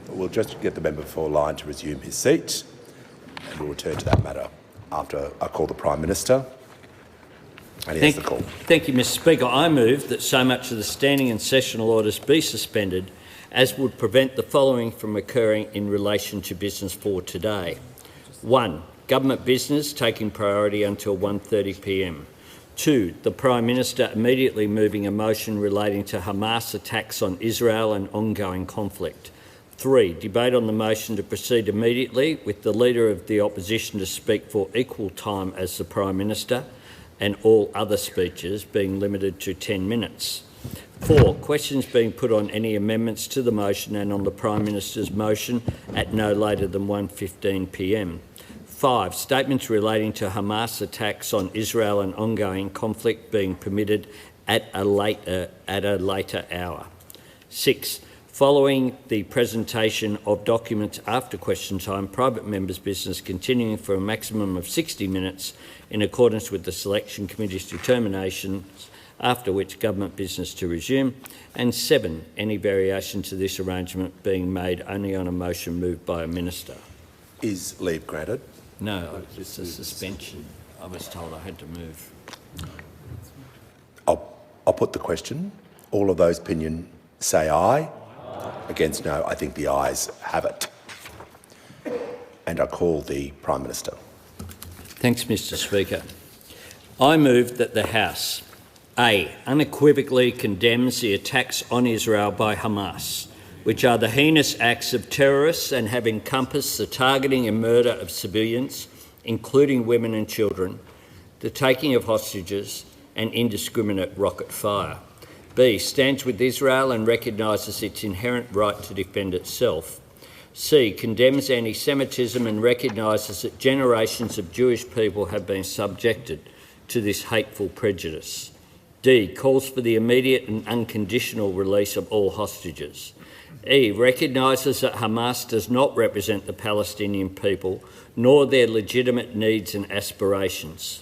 We'll just get the member for line to resume his seat, and we'll return to that matter after I call the Prime Minister. And he has the call. Thank you, Mr Speaker. I move that so much of the standing and sessional orders be suspended as would prevent the following from occurring in relation to business for today. 1. Government business taking priority until 1:30 p.m. 2. The Prime Minister immediately moving a motion relating to Hamas attacks on Israel and ongoing conflict. 3. Debate on the motion to proceed immediately with the Leader of the Opposition to speak for equal time as the Prime Minister and all other speeches being limited to 10 minutes. 4. Questions being put on any amendments to the motion and on the Prime Minister's motion at no later than 1:15 p.m. 5. Statements relating to Hamas attacks on Israel and ongoing conflict being permitted at a later hour. 6. Following the presentation of documents after question time, private members' business continuing for a maximum of 60 minutes in accordance with the Selection Committee's determinations, after which government business to resume. And 7. Any variation to this arrangement being made only on a motion moved by a minister. Is leave granted? No, it's a suspension. I was told I had to move. I'll put the question. All of those opinion say aye. Against no, I think the ayes have it. And I call the Prime Minister. Thanks, Mr Speaker. I move that the House A. unequivocally condemns the attacks on Israel by Hamas, which are the heinous acts of terrorists and have encompassed the targeting and murder of civilians, including women and children, the taking of hostages and indiscriminate rocket fire. B. Stands with Israel and recognises its inherent right to defend itself. C. Condemns anti-Semitism and recognises that generations of Jewish people have been subjected to this hateful prejudice. D. Calls for the immediate and unconditional release of all hostages. E. Recognises that Hamas does not represent the Palestinian people nor their legitimate needs and aspirations.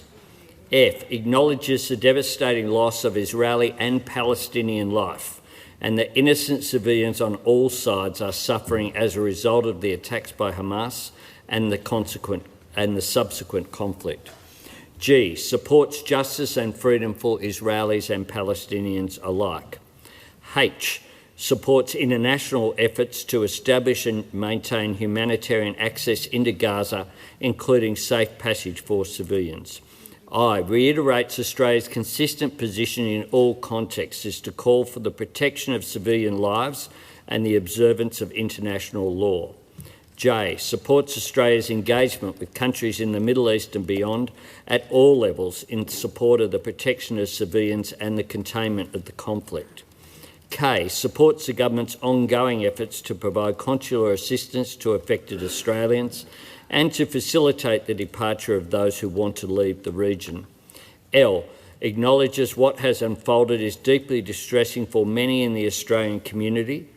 F. Acknowledges the devastating loss of Israeli and Palestinian life and that innocent civilians on all sides are suffering as a result of the attacks by Hamas and the subsequent conflict. G. Supports justice and freedom for Israelis and Palestinians alike. H. Supports international efforts to establish and maintain humanitarian access into Gaza, including safe passage for civilians. I. Reiterates Australia's consistent position in all contexts is to call for the protection of civilian lives and the observance of international law. J. Supports Australia's engagement with countries in the Middle East and beyond at all levels in support of the protection of civilians and the containment of the conflict. K. Supports the government's ongoing efforts to provide consular assistance to affected Australians and to facilitate the departure of those who want to leave the region. L. Acknowledges what has unfolded is deeply distressing for many in the Australian community,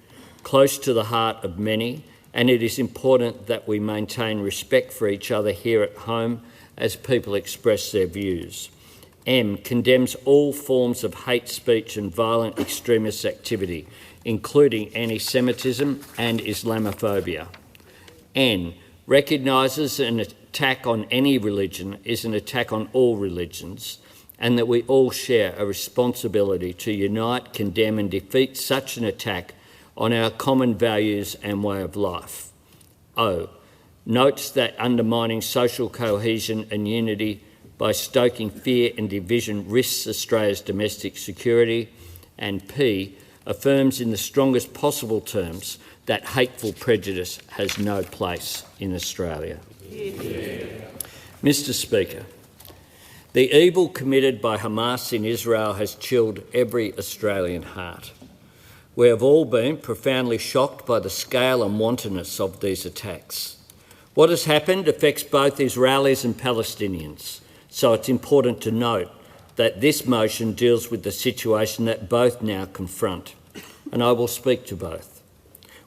close to the heart of many, and it is important that we maintain respect for each other here at home as people express their views. M. Condemns all forms of hate speech and violent extremist activity, including anti-Semitism and Islamophobia. N. Recognises an attack on any religion is an attack on all religions, and that we all share a responsibility to unite, condemn and defeat such an attack on our common values and way of life. O. Notes that undermining social cohesion and unity by stoking fear and division risks Australia's domestic security. And P. Affirms in the strongest possible terms that hateful prejudice has no place in Australia. Yeah. Mr Speaker, the evil committed by Hamas in Israel has chilled every Australian heart. We have all been profoundly shocked by the scale and wantonness of these attacks. What has happened affects both Israelis and Palestinians, so it's important to note that this motion deals with the situation that both now confront, and I will speak to both.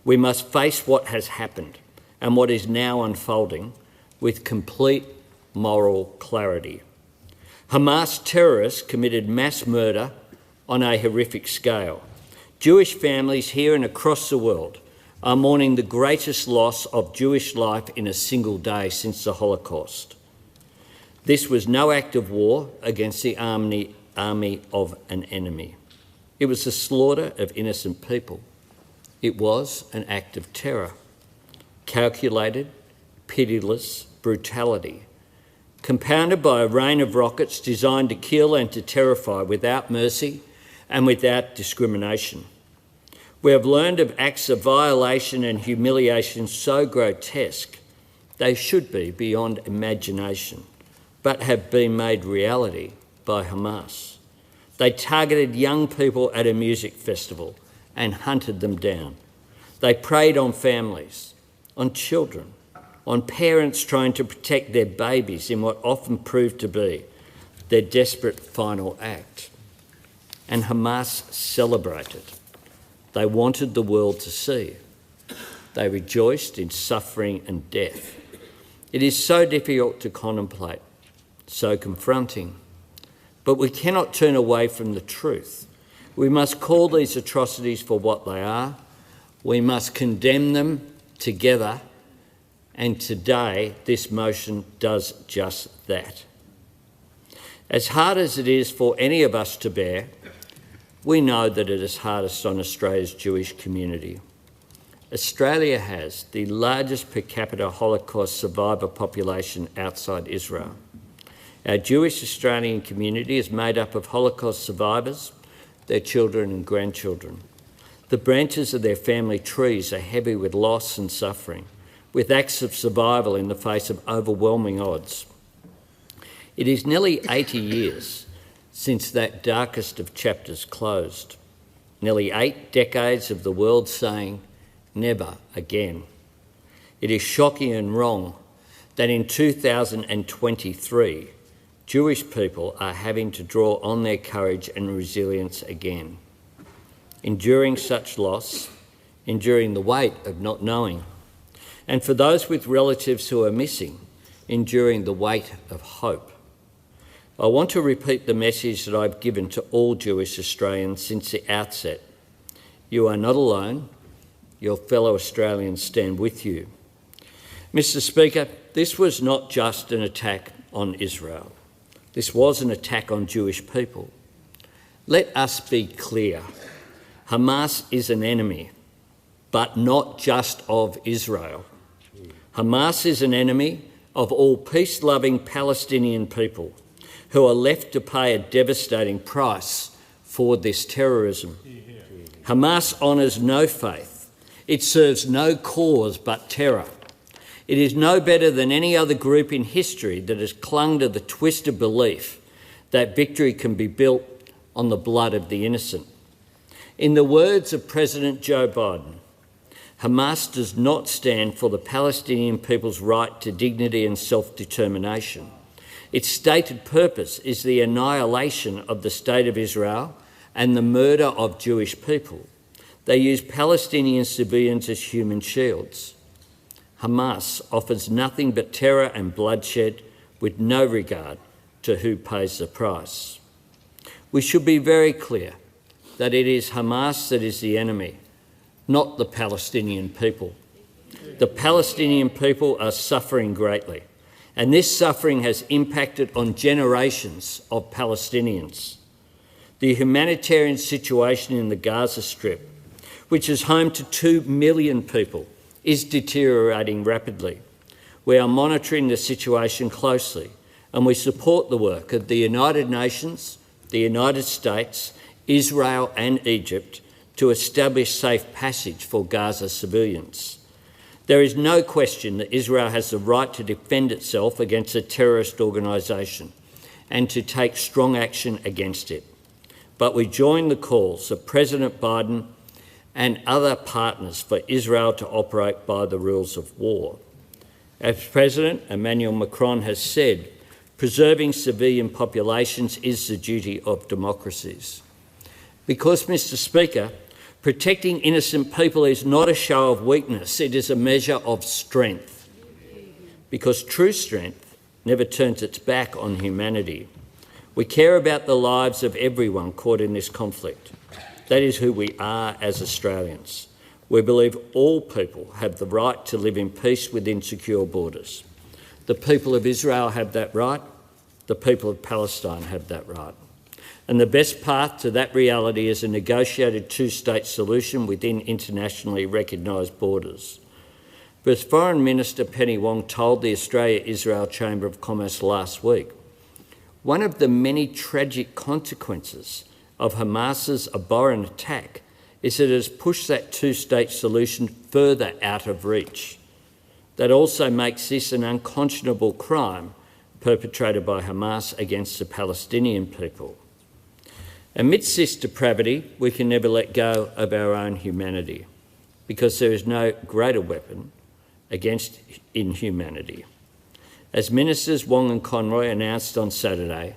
We must face what has happened and what is now unfolding with complete moral clarity. Hamas terrorists committed mass murder on a horrific scale. Jewish families here and across the world are mourning the greatest loss of Jewish life in a single day since the Holocaust. This was no act of war against the army of an enemy. It was the slaughter of innocent people. It was an act of terror, calculated, pitiless brutality, compounded by a rain of rockets designed to kill and to terrify without mercy and without discrimination. We have learned of acts of violation and humiliation so grotesque they should be beyond imagination, but have been made reality by Hamas. They targeted young people at a music festival and hunted them down. They preyed on families, on children, on parents trying to protect their babies in what often proved to be their desperate final act. And Hamas celebrated. They wanted the world to see. They rejoiced in suffering and death. It is so difficult to contemplate, so confronting, but we cannot turn away from the truth. We must call these atrocities for what they are. We must condemn them together, and today this motion does just that. As hard as it is for any of us to bear, we know that it is hardest on Australia's Jewish community. Australia has the largest per capita Holocaust survivor population outside Israel. Our Jewish Australian community is made up of Holocaust survivors, their children and grandchildren. The branches of their family trees are heavy with loss and suffering, with acts of survival in the face of overwhelming odds. It is nearly 80 years since that darkest of chapters closed. Nearly 8 decades of the world saying, never again. It is shocking and wrong that in 2023, Jewish people are having to draw on their courage and resilience again, enduring such loss, enduring the weight of not knowing, and for those with relatives who are missing, enduring the weight of hope. I want to repeat the message that I've given to all Jewish Australians since the outset. You are not alone. Your fellow Australians stand with you. Mr. Speaker, this was not just an attack on Israel. This was an attack on Jewish people. Let us be clear. Hamas is an enemy, but not just of Israel. Hamas is an enemy of all peace-loving Palestinian people who are left to pay a devastating price for this terrorism. Hamas honours no faith. It serves no cause but terror. It is no better than any other group in history that has clung to the twisted belief that victory can be built on the blood of the innocent. In the words of President Joe Biden, Hamas does not stand for the Palestinian people's right to dignity and self-determination. Its stated purpose is the annihilation of the State of Israel and the murder of Jewish people. They use Palestinian civilians as human shields. Hamas offers nothing but terror and bloodshed with no regard to who pays the price. We should be very clear that it is Hamas that is the enemy, not the Palestinian people. The Palestinian people are suffering greatly, and this suffering has impacted on generations of Palestinians. The humanitarian situation in the Gaza Strip, which is home to 2 million people, is deteriorating rapidly. We are monitoring the situation closely, and we support the work of the United Nations, the United States, Israel and Egypt to establish safe passage for Gaza civilians. There is no question that Israel has the right to defend itself against a terrorist organisation and to take strong action against it. But we join the calls of President Biden and other partners for Israel to operate by the rules of war. As President Emmanuel Macron has said, preserving civilian populations is the duty of democracies. Because, Mr. Speaker, protecting innocent people is not a show of weakness, it is a measure of strength. Because true strength never turns its back on humanity. We care about the lives of everyone caught in this conflict. That is who we are as Australians. We believe all people have the right to live in peace within secure borders. The people of Israel have that right. The people of Palestine have that right. And the best path to that reality is a negotiated two-state solution within internationally recognised borders. But as Foreign Minister Penny Wong told the Australia-Israel Chamber of Commerce last week, one of the many tragic consequences of Hamas's abhorrent attack is that it has pushed that two-state solution further out of reach. That also makes this an unconscionable crime perpetrated by Hamas against the Palestinian people. Amidst this depravity, we can never let go of our own humanity, because there is no greater weapon against inhumanity. As Ministers Wong and Conroy announced on Saturday,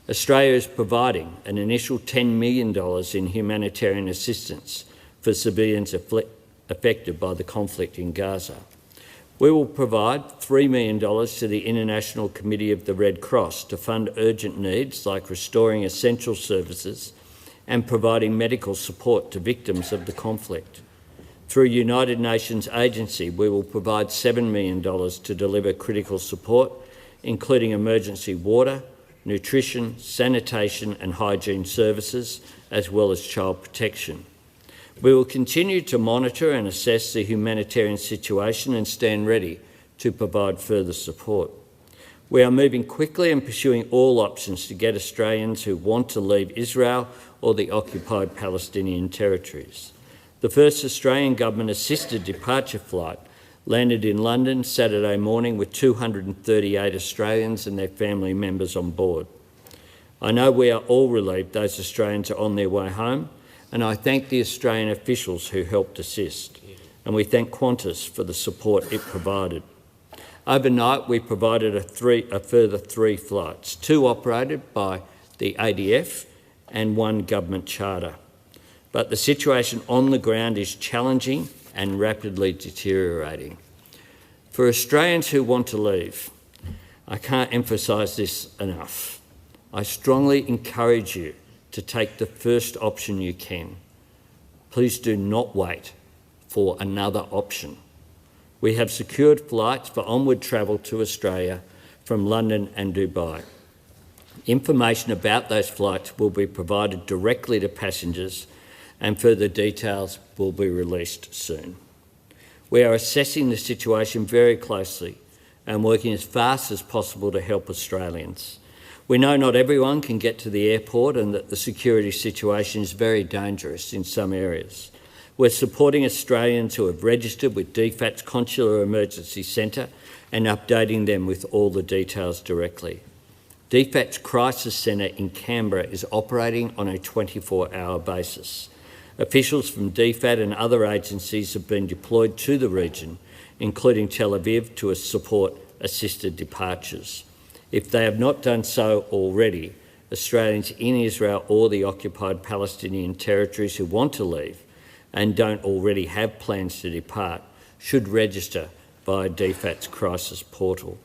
Australia is providing an initial $10 million in humanitarian assistance for civilians affected by the conflict in Gaza. We will provide $3 million to the International Committee of the Red Cross to fund urgent needs like restoring essential services and providing medical support to victims of the conflict. Through United Nations agency, we will provide $7 million to deliver critical support, including emergency water, nutrition, sanitation and hygiene services, as well as child protection. We will continue to monitor and assess the humanitarian situation and stand ready to provide further support. We are moving quickly and pursuing all options to get Australians who want to leave Israel or the occupied Palestinian territories. The first Australian government-assisted departure flight landed in London Saturday morning with 238 Australians and their family members on board. I know we are all relieved those Australians are on their way home, and I thank the Australian officials who helped assist, and we thank Qantas for the support it provided. Overnight, we provided a further 3 flights, 2 operated by the ADF and 1 government charter. But the situation on the ground is challenging and rapidly deteriorating. For Australians who want to leave, I can't emphasise this enough. I strongly encourage you to take the first option you can. Please do not wait for another option. We have secured flights for onward travel to Australia from London and Dubai. Information about those flights will be provided directly to passengers, and further details will be released soon. We are assessing the situation very closely and working as fast as possible to help Australians. We know not everyone can get to the airport and that the security situation is very dangerous in some areas. We're supporting Australians who have registered with DFAT's Consular Emergency Centre and updating them with all the details directly. DFAT's Crisis Centre in Canberra is operating on a 24-hour basis. Officials from DFAT and other agencies have been deployed to the region, including Tel Aviv, to support assisted departures. If they have not done so already, Australians in Israel or the occupied Palestinian territories who want to leave and don't already have plans to depart should register via DFAT's crisis portal.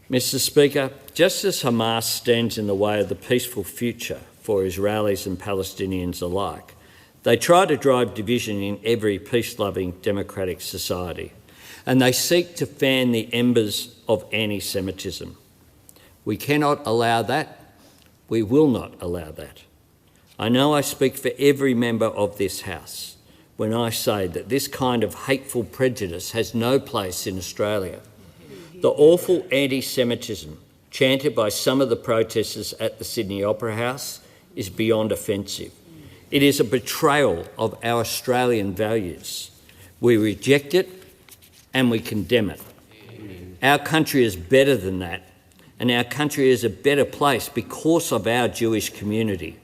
Mr. Speaker, just as Hamas stands in the way of the peaceful future for Israelis and Palestinians alike, they try to drive division in every peace-loving democratic society, and they seek to fan the embers of anti-Semitism. We cannot allow that. We will not allow that. I know I speak for every member of this House when I say that this kind of hateful prejudice has no place in Australia. The awful anti-Semitism chanted by some of the protesters at the Sydney Opera House is beyond offensive. It is a betrayal of our Australian values. We reject it and we condemn it. Our country is better than that, and our country is a better place because of our Jewish community.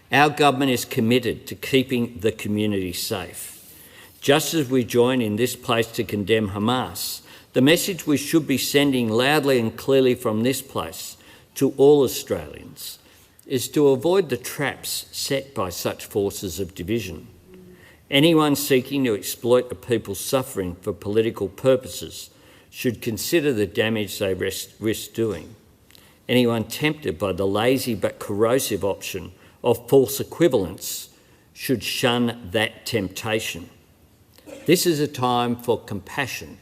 Our government is committed to keeping the community safe. Just as we join in this place to condemn Hamas, the message we should be sending loudly and clearly from this place to all Australians is to avoid the traps set by such forces of division. Anyone seeking to exploit a people's suffering for political purposes should consider the damage they risk doing. Anyone tempted by the lazy but corrosive option of false equivalence should shun that temptation. This is a time for compassion,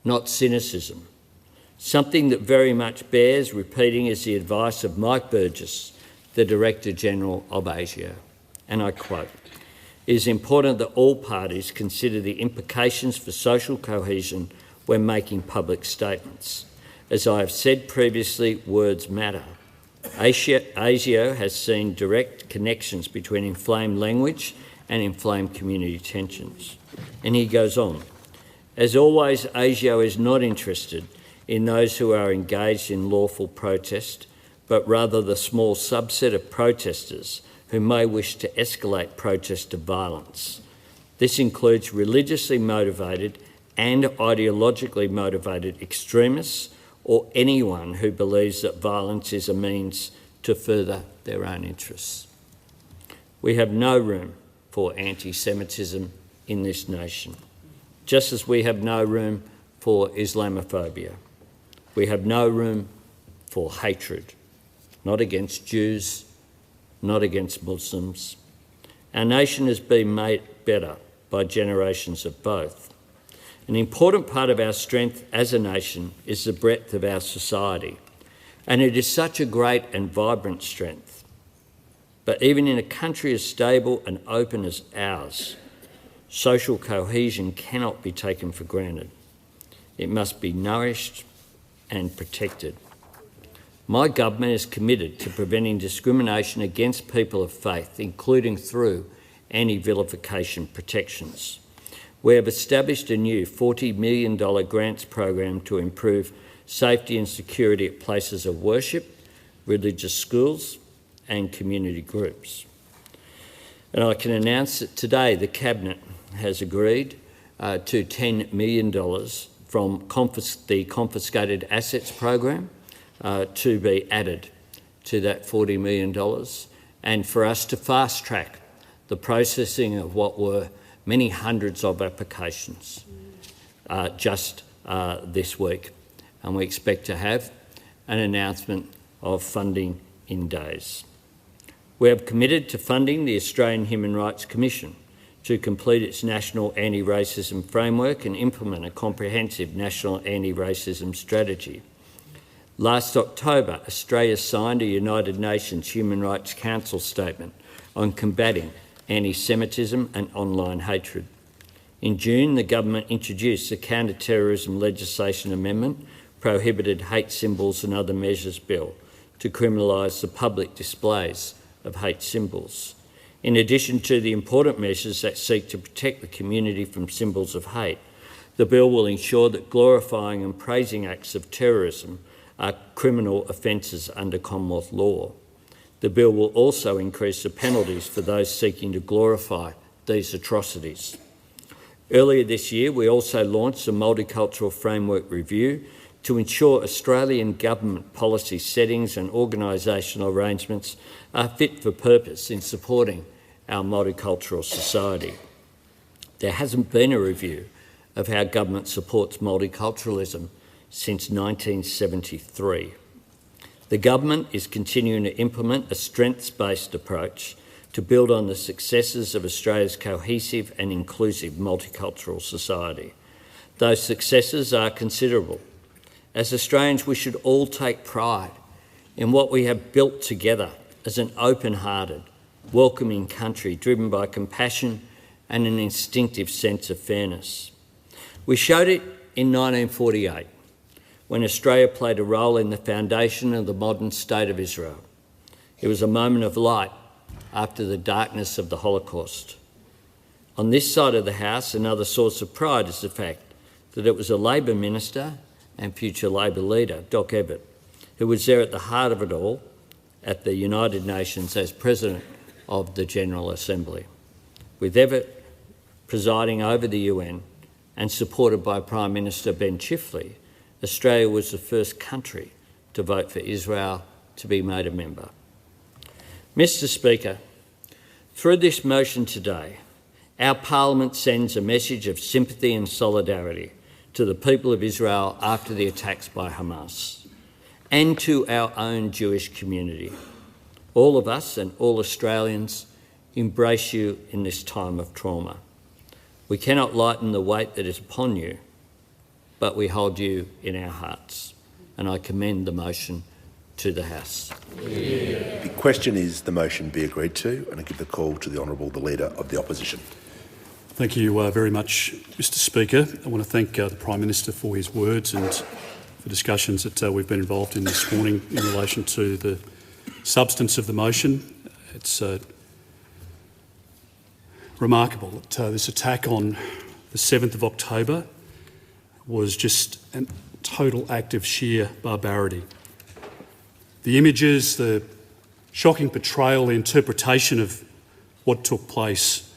not cynicism. Something that very much bears repeating is the advice of Mike Burgess, the Director-General of ASIO, and I quote, "It is important that all parties consider the implications for social cohesion when making public statements. As I have said previously, words matter. ASIO has seen direct connections between inflamed language and inflamed community tensions." And he goes on, "As always, ASIO is not interested in those who are engaged in lawful protest, but rather the small subset of protesters who may wish to escalate protest to violence. This includes religiously motivated and ideologically motivated extremists or anyone who believes that violence is a means to further their own interests." We have no room for anti-Semitism in this nation, just as we have no room for Islamophobia. We have no room for hatred, not against Jews, not against Muslims. Our nation has been made better by generations of both. An important part of our strength as a nation is the breadth of our society, and it is such a great and vibrant strength. But even in a country as stable and open as ours, social cohesion cannot be taken for granted. It must be nourished and protected. My government is committed to preventing discrimination against people of faith, including through anti-vilification protections. We have established a new $40 million grants program to improve safety and security at places of worship, religious schools and community groups. And I can announce that today the Cabinet has agreed to $10 million from the Confiscated Assets program to be added to that $40 million, and for us to fast-track the processing of what were many hundreds of applications just this week. And we expect to have an announcement of funding in days. We have committed to funding the Australian Human Rights Commission to complete its national anti-racism framework and implement a comprehensive national anti-racism strategy. Last October, Australia signed a United Nations Human Rights Council statement on combating anti-Semitism and online hatred. In June, the government introduced the Counter-Terrorism Legislation Amendment, Prohibited Hate Symbols and Other Measures Bill, to criminalise the public displays of hate symbols. In addition to the important measures that seek to protect the community from symbols of hate, the bill will ensure that glorifying and praising acts of terrorism are criminal offences under Commonwealth law. The bill will also increase the penalties for those seeking to glorify these atrocities. Earlier this year, we also launched a multicultural framework review to ensure Australian government policy settings and organisational arrangements are fit for purpose in supporting our multicultural society. There hasn't been a review of how government supports multiculturalism since 1973. The government is continuing to implement a strengths-based approach to build on the successes of Australia's cohesive and inclusive multicultural society. Those successes are considerable. As Australians, we should all take pride in what we have built together as an open-hearted, welcoming country driven by compassion and an instinctive sense of fairness. We showed it in 1948, when Australia played a role in the foundation of the modern state of Israel. It was a moment of light after the darkness of the Holocaust. On this side of the House, another source of pride is the fact that it was a Labor minister and future Labor leader, Doc Evatt, who was there at the heart of it all at the United Nations as President of the General Assembly. With Evatt presiding over the UN and supported by Prime Minister Ben Chifley, Australia was the first country to vote for Israel to be made a member. Mr Speaker, through this motion today, our Parliament sends a message of sympathy and solidarity to the people of Israel after the attacks by Hamas, and to our own Jewish community. All of us and all Australians embrace you in this time of trauma. We cannot lighten the weight that is upon you, but we hold you in our hearts. And I commend the motion to the House. The question is the motion be agreed to, and I give the call to the Honourable the Leader of the Opposition. Thank you very much, Mr Speaker. I want to thank the Prime Minister for his words and the discussions that we've been involved in this morning in relation to the substance of the motion. It's remarkable that this attack on the 7th of October was just a total act of sheer barbarity. The images, the shocking portrayal, the interpretation of what took place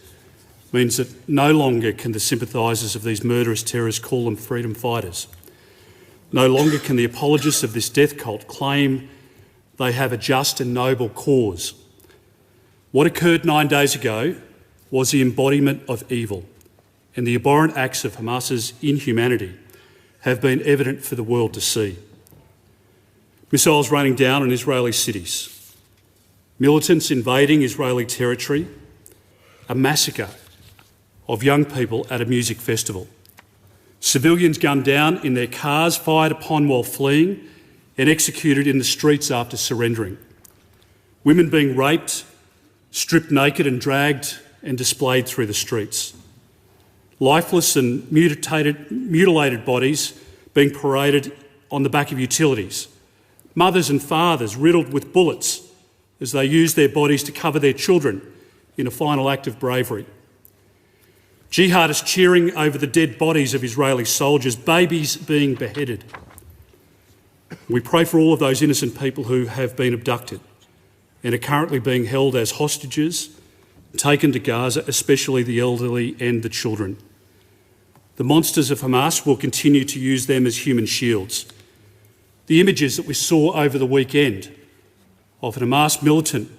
means that no longer can the sympathisers of these murderous terrorists call them freedom fighters. No longer can the apologists of this death cult claim they have a just and noble cause. What occurred 9 days ago was the embodiment of evil, and the abhorrent acts of Hamas's inhumanity have been evident for the world to see. Missiles raining down on Israeli cities, militants invading Israeli territory, a massacre of young people at a music festival, civilians gunned down in their cars, fired upon while fleeing and executed in the streets after surrendering, women being raped, stripped naked and dragged and displayed through the streets, lifeless and mutilated bodies being paraded on the back of utilities, mothers and fathers riddled with bullets as they used their bodies to cover their children in a final act of bravery. Jihadists cheering over the dead bodies of Israeli soldiers, babies being beheaded. We pray for all of those innocent people who have been abducted and are currently being held as hostages, taken to Gaza, especially the elderly and the children. The monsters of Hamas will continue to use them as human shields. The images that we saw over the weekend of an Hamas militant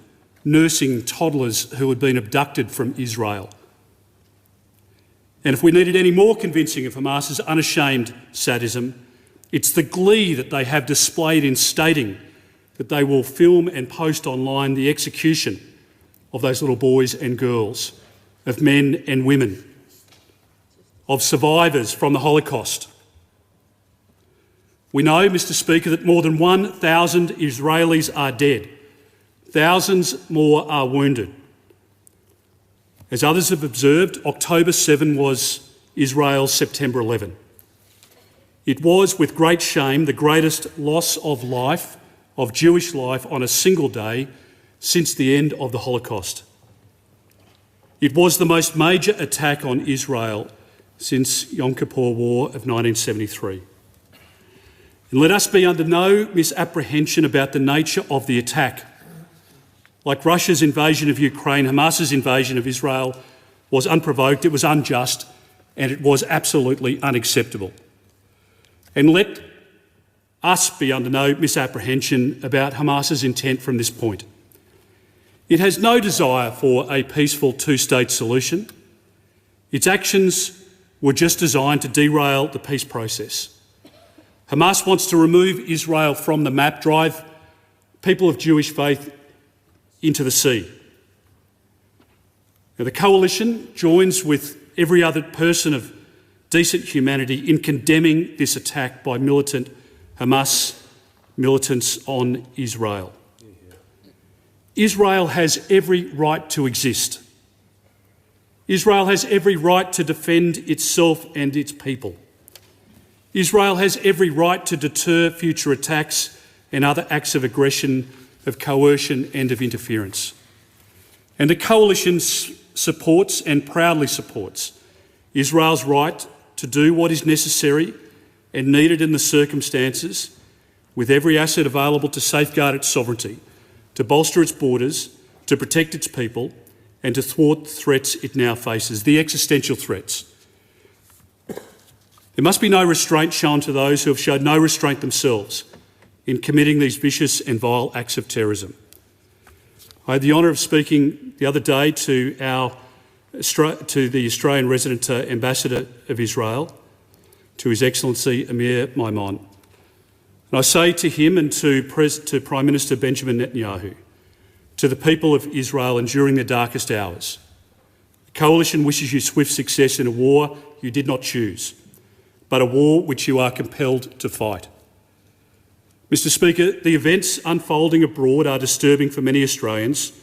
nursing toddlers who had been abducted from Israel. And if we needed any more convincing of Hamas's unashamed sadism, it's the glee that they have displayed in stating that they will film and post online the execution of those little boys and girls, of men and women, of survivors from the Holocaust. We know, Mr Speaker, that more than 1,000 Israelis are dead. Thousands more are wounded. As others have observed, October 7 was Israel's September 11. It was, with great shame, the greatest loss of life, of Jewish life, on a single day since the end of the Holocaust. It was the most major attack on Israel since Yom Kippur War of 1973. And let us be under no misapprehension about the nature of the attack. Like Russia's invasion of Ukraine, Hamas's invasion of Israel was unprovoked, it was unjust, and it was absolutely unacceptable. And let us be under no misapprehension about Hamas's intent from this point. It has no desire for a peaceful two-state solution. Its actions were just designed to derail the peace process. Hamas wants to remove Israel from the map, drive people of Jewish faith into the sea. Now, the coalition joins with every other person of decent humanity in condemning this attack by militant Hamas militants on Israel. Israel has every right to exist. Israel has every right to defend itself and its people. Israel has every right to deter future attacks and other acts of aggression, of coercion and of interference. And the coalition supports and proudly supports Israel's right to do what is necessary and needed in the circumstances, with every asset available to safeguard its sovereignty, to bolster its borders, to protect its people, and to thwart the threats it now faces, the existential threats. There must be no restraint shown to those who have showed no restraint themselves in committing these vicious and vile acts of terrorism. I had the honour of speaking the other day to the Australian resident ambassador of Israel, to His Excellency Amir Maimon. And I say to him and to Prime Minister Benjamin Netanyahu, to the people of Israel enduring their darkest hours, Coalition wishes you swift success in a war you did not choose, but a war which you are compelled to fight. Mr. Speaker, the events unfolding abroad are disturbing for many Australians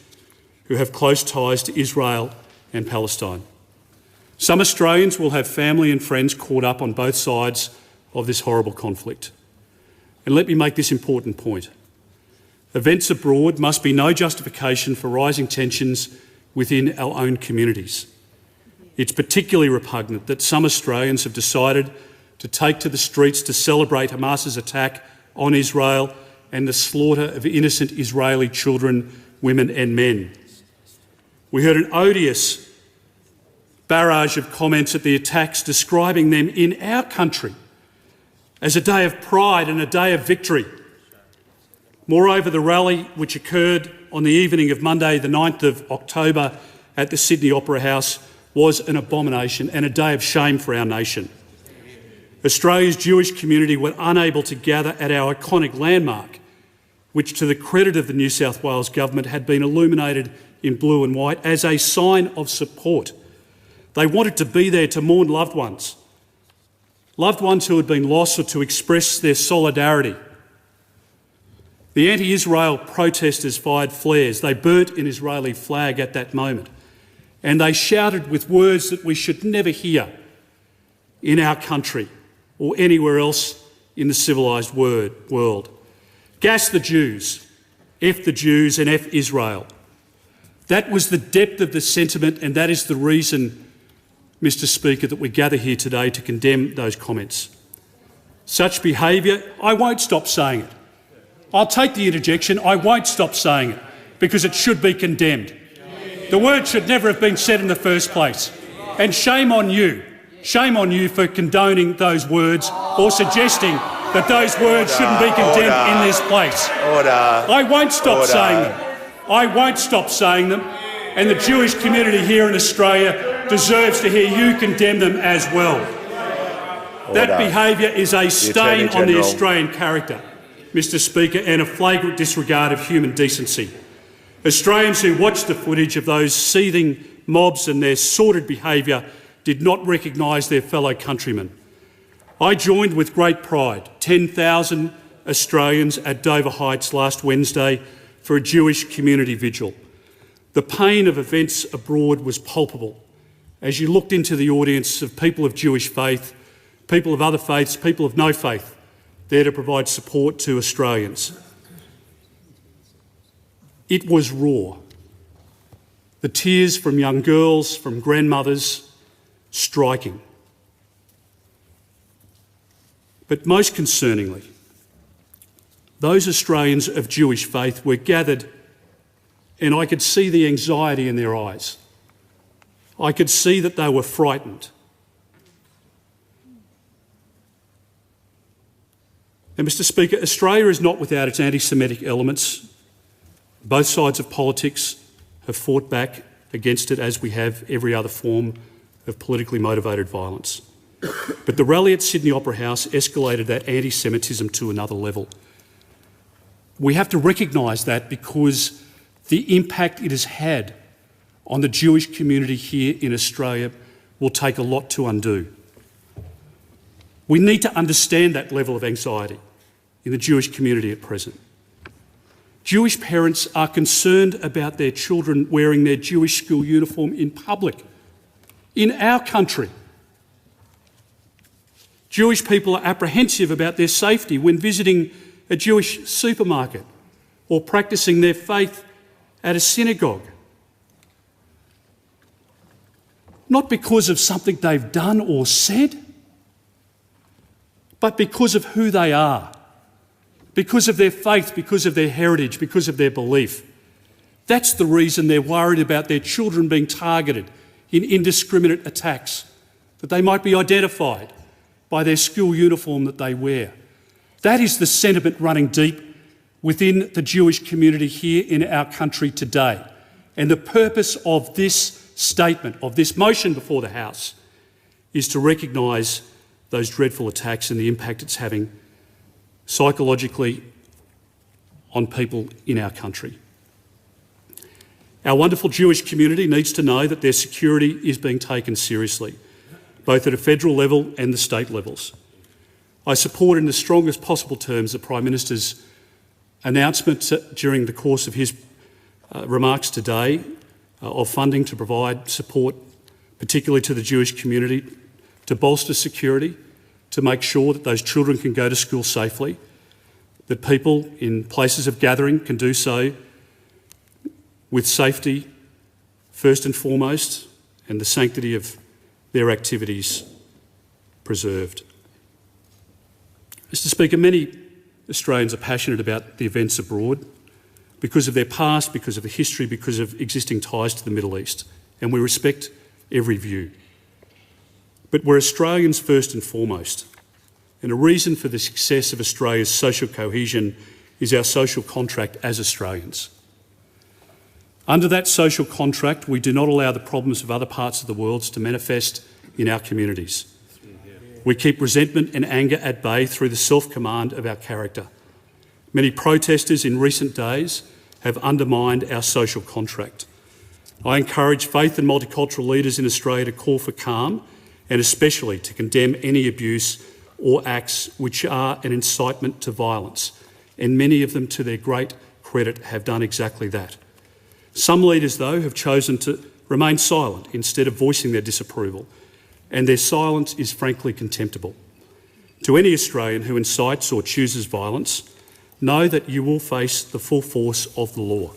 who have close ties to Israel and Palestine. Some Australians will have family and friends caught up on both sides of this horrible conflict. And let me make this important point. Events abroad must be no justification for rising tensions within our own communities. It's particularly repugnant that some Australians have decided to take to the streets to celebrate Hamas's attack on Israel and the slaughter of innocent Israeli children, women and men. We heard an odious barrage of comments at the attacks describing them in our country as a day of pride and a day of victory. Moreover, the rally which occurred on the evening of Monday the 9th of October at the Sydney Opera House was an abomination and a day of shame for our nation. Australia's Jewish community were unable to gather at our iconic landmark, which to the credit of the New South Wales Government had been illuminated in blue and white as a sign of support. They wanted to be there to mourn loved ones who had been lost, or to express their solidarity. The anti-Israel protesters fired flares. They burnt an Israeli flag at that moment, and they shouted with words that we should never hear in our country or anywhere else in the civilised world. Gas the Jews, F the Jews and F Israel. That was the depth of the sentiment, and that is the reason, Mr. Speaker, that we gather here today to condemn those comments. Such behaviour, I won't stop saying it. I'll take the interjection, I won't stop saying it, because it should be condemned. The word should never have been said in the first place. And shame on you for condoning those words or suggesting that those words shouldn't be condemned in this place. I won't stop saying them. I won't stop saying them, and the Jewish community here in Australia deserves to hear you condemn them as well. That behaviour is a stain on the Australian character, Mr. Speaker, and a flagrant disregard of human decency. Australians who watched the footage of those seething mobs and their sordid behaviour did not recognise their fellow countrymen. I joined with great pride 10,000 Australians at Dover Heights last Wednesday for a Jewish community vigil. The pain of events abroad was palpable as you looked into the audience of people of Jewish faith, people of other faiths, people of no faith, there to provide support to Australians. It was raw. The tears from young girls, from grandmothers, striking. But most concerningly, those Australians of Jewish faith were gathered, and I could see the anxiety in their eyes. I could see that they were frightened. And Mr. Speaker, Australia is not without its anti-Semitic elements. Both sides of politics have fought back against it, as we have every other form of politically motivated violence. But the rally at Sydney Opera House escalated that anti-Semitism to another level. We have to recognise that, because the impact it has had on the Jewish community here in Australia will take a lot to undo. We need to understand that level of anxiety in the Jewish community at present. Jewish parents are concerned about their children wearing their Jewish school uniform in public, in our country. Jewish people are apprehensive about their safety when visiting a Jewish supermarket or practising their faith at a synagogue. Not because of something they've done or said, but because of who they are, because of their faith, because of their heritage, because of their belief. That's the reason they're worried about their children being targeted in indiscriminate attacks, that they might be identified by their school uniform that they wear. That is the sentiment running deep within the Jewish community here in our country today. And the purpose of this statement, of this motion before the House, is to recognise those dreadful attacks and the impact it's having psychologically on people in our country. Our wonderful Jewish community needs to know that their security is being taken seriously, both at a federal level and the state levels. I support in the strongest possible terms the Prime Minister's announcement during the course of his remarks today of funding to provide support, particularly to the Jewish community, to bolster security, to make sure that those children can go to school safely, that people in places of gathering can do so with safety first and foremost, and the sanctity of their activities preserved. Mr. Speaker, many Australians are passionate about the events abroad because of their past, because of the history, because of existing ties to the Middle East, and we respect every view. But we're Australians first and foremost, and a reason for the success of Australia's social cohesion is our social contract as Australians. Under that social contract, we do not allow the problems of other parts of the world to manifest in our communities. We keep resentment and anger at bay through the self-command of our character. Many protesters in recent days have undermined our social contract. I encourage faith and multicultural leaders in Australia to call for calm and especially to condemn any abuse or acts which are an incitement to violence, and many of them, to their great credit, have done exactly that. Some leaders, though, have chosen to remain silent instead of voicing their disapproval, and their silence is frankly contemptible. To any Australian who incites or chooses violence, know that you will face the full force of the law.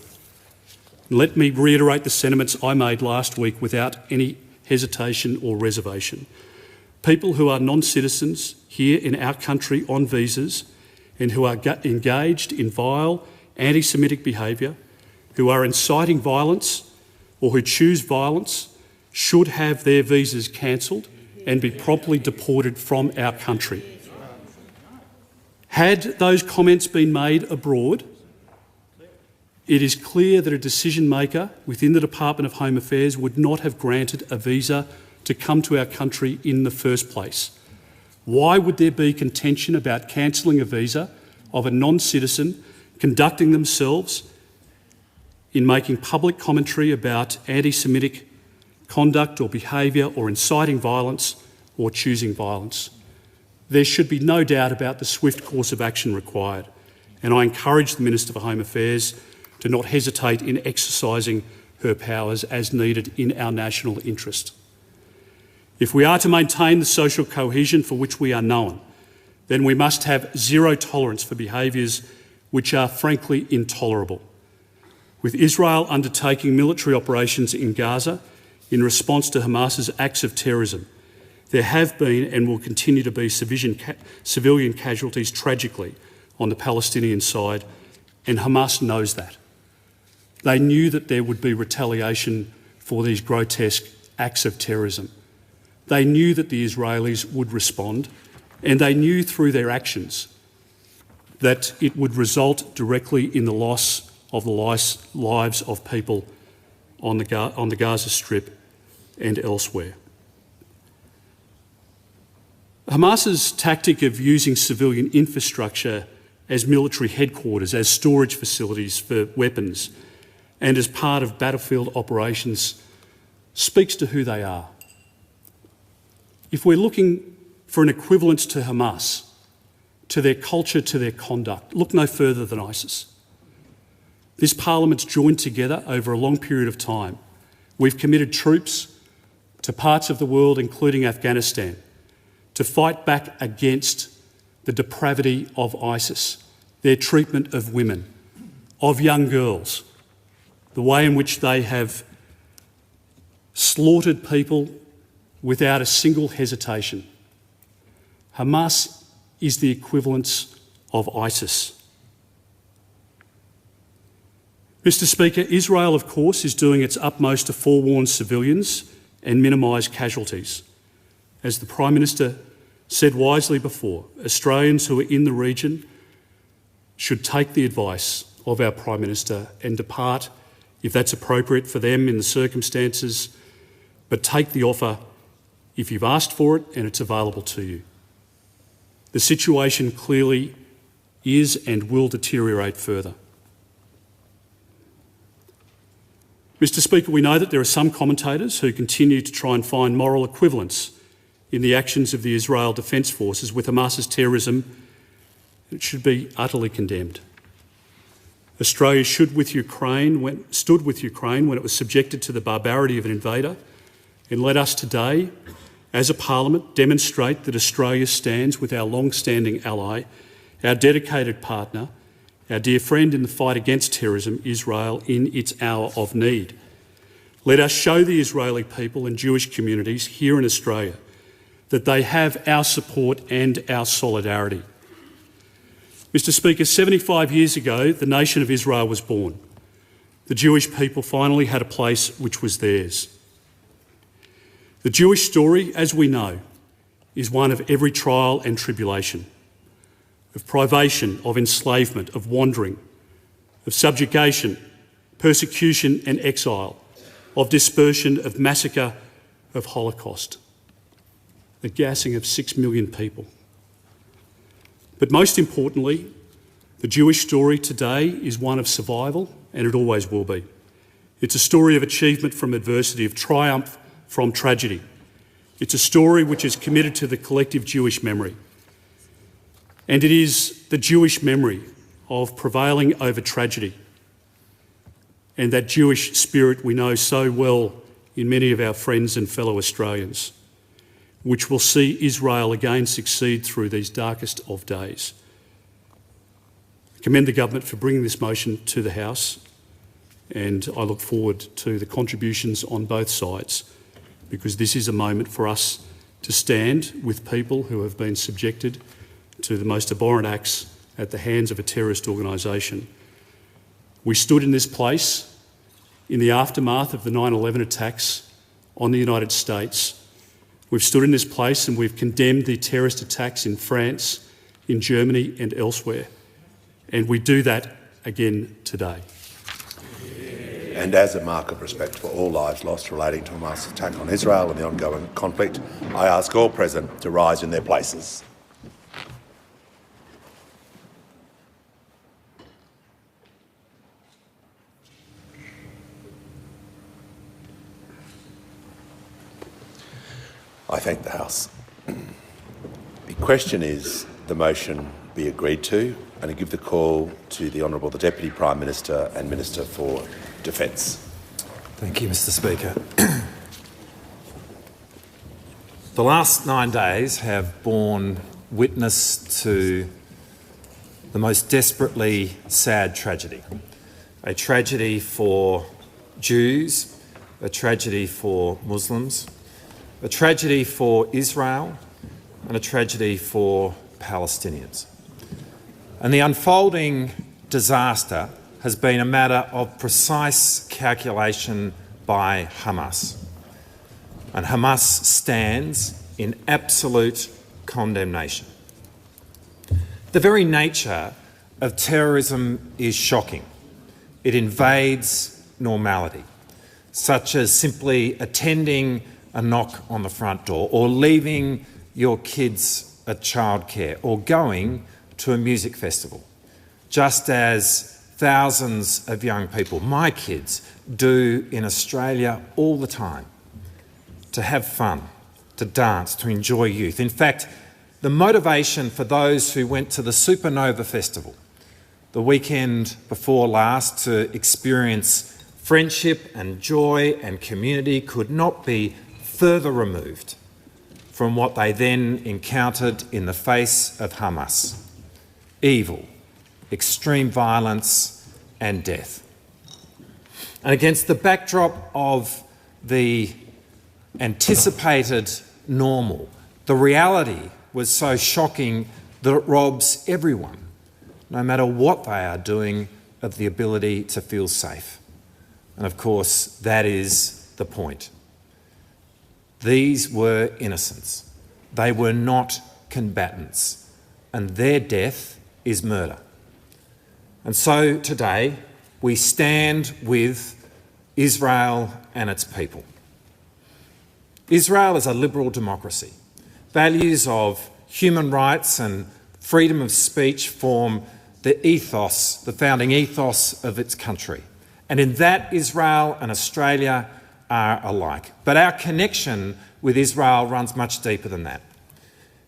Let me reiterate the sentiments I made last week without any hesitation or reservation. People who are non-citizens here in our country on visas and who are engaged in vile anti-Semitic behaviour, who are inciting violence or who choose violence, should have their visas cancelled and be promptly deported from our country. Had those comments been made abroad, it is clear that a decision maker within the Department of Home Affairs would not have granted a visa to come to our country in the first place. Why would there be contention about cancelling a visa of a non-citizen conducting themselves in making public commentary about anti-Semitic conduct or behaviour or inciting violence or choosing violence? There should be no doubt about the swift course of action required, and I encourage the Minister for Home Affairs to not hesitate in exercising her powers as needed in our national interest. If we are to maintain the social cohesion for which we are known, then we must have zero tolerance for behaviours which are frankly intolerable. With Israel undertaking military operations in Gaza in response to Hamas's acts of terrorism, there have been and will continue to be civilian casualties tragically on the Palestinian side, and Hamas knows that. They knew that there would be retaliation for these grotesque acts of terrorism. They knew that the Israelis would respond, and they knew through their actions that it would result directly in the loss of the lives of people on the Gaza Strip and elsewhere. Hamas's tactic of using civilian infrastructure as military headquarters, as storage facilities for weapons, and as part of battlefield operations speaks to who they are. If we're looking for an equivalence to Hamas, to their culture, to their conduct, look no further than ISIS. This Parliament's joined together over a long period of time. We've committed troops to parts of the world, including Afghanistan, to fight back against the depravity of ISIS, their treatment of women, of young girls, the way in which they have slaughtered people without a single hesitation. Hamas is the equivalence of ISIS. Mr. Speaker, Israel, of course, is doing its utmost to forewarn civilians and minimise casualties. As the Prime Minister said wisely before, Australians who are in the region should take the advice of our Prime Minister and depart if that's appropriate for them in the circumstances, but take the offer if you've asked for it and it's available to you. The situation clearly is and will deteriorate further. Mr Speaker, we know that there are some commentators who continue to try and find moral equivalence in the actions of the Israel Defence Forces with Hamas's terrorism. It should be utterly condemned. Australia stood with Ukraine when it was subjected to the barbarity of an invader, and let us today, as a parliament, demonstrate that Australia stands with our long-standing ally, our dedicated partner, our dear friend in the fight against terrorism, Israel, in its hour of need. Let us show the Israeli people and Jewish communities here in Australia that they have our support and our solidarity. Mr Speaker, 75 years ago, the nation of Israel was born. The Jewish people finally had a place which was theirs. The Jewish story, as we know, is one of every trial and tribulation, of privation, of enslavement, of wandering, of subjugation, persecution and exile, of dispersion, of massacre, of Holocaust, the gassing of 6 million people. But most importantly, the Jewish story today is one of survival, and it always will be. It's a story of achievement from adversity, of triumph from tragedy. It's a story which is committed to the collective Jewish memory. And it is the Jewish memory of prevailing over tragedy and that Jewish spirit we know so well in many of our friends and fellow Australians, which will see Israel again succeed through these darkest of days. I commend the government for bringing this motion to the House, and I look forward to the contributions on both sides, because this is a moment for us to stand with people who have been subjected to the most abhorrent acts at the hands of a terrorist organisation. We stood in this place in the aftermath of the 9/11 attacks on the United States. We've stood in this place and we've condemned the terrorist attacks in France, in Germany and elsewhere. And we do that again today. And as a mark of respect for all lives lost relating to Hamas' attack on Israel and the ongoing conflict, I ask all present to rise in their places. I thank the House. The question is the motion be agreed to, and I give the call to the Honourable the Deputy Prime Minister and Minister for Defence. Thank you, Mr Speaker. The last 9 days have borne witness to the most desperately sad tragedy. A tragedy for Jews, a tragedy for Muslims, a tragedy for Israel, and a tragedy for Palestinians. And the unfolding disaster has been a matter of precise calculation by Hamas. And Hamas stands in absolute condemnation. The very nature of terrorism is shocking. It invades normality, such as simply attending a knock on the front door, or leaving your kids at childcare, or going to a music festival, just as thousands of young people, my kids, do in Australia all the time, to have fun, to dance, to enjoy youth. In fact, the motivation for those who went to the Supernova Festival the weekend before last to experience friendship and joy and community could not be further removed from what they then encountered in the face of Hamas: evil, extreme violence and death. And against the backdrop of the anticipated normal, the reality was so shocking that it robs everyone, no matter what they are doing, of the ability to feel safe. And of course, that is the point. These were innocents. They were not combatants, and their death is murder. And so today we stand with Israel and its people. Israel is a liberal democracy. Values of human rights and freedom of speech form the ethos, the founding ethos of its country. And in that, Israel and Australia are alike. But our connection with Israel runs much deeper than that.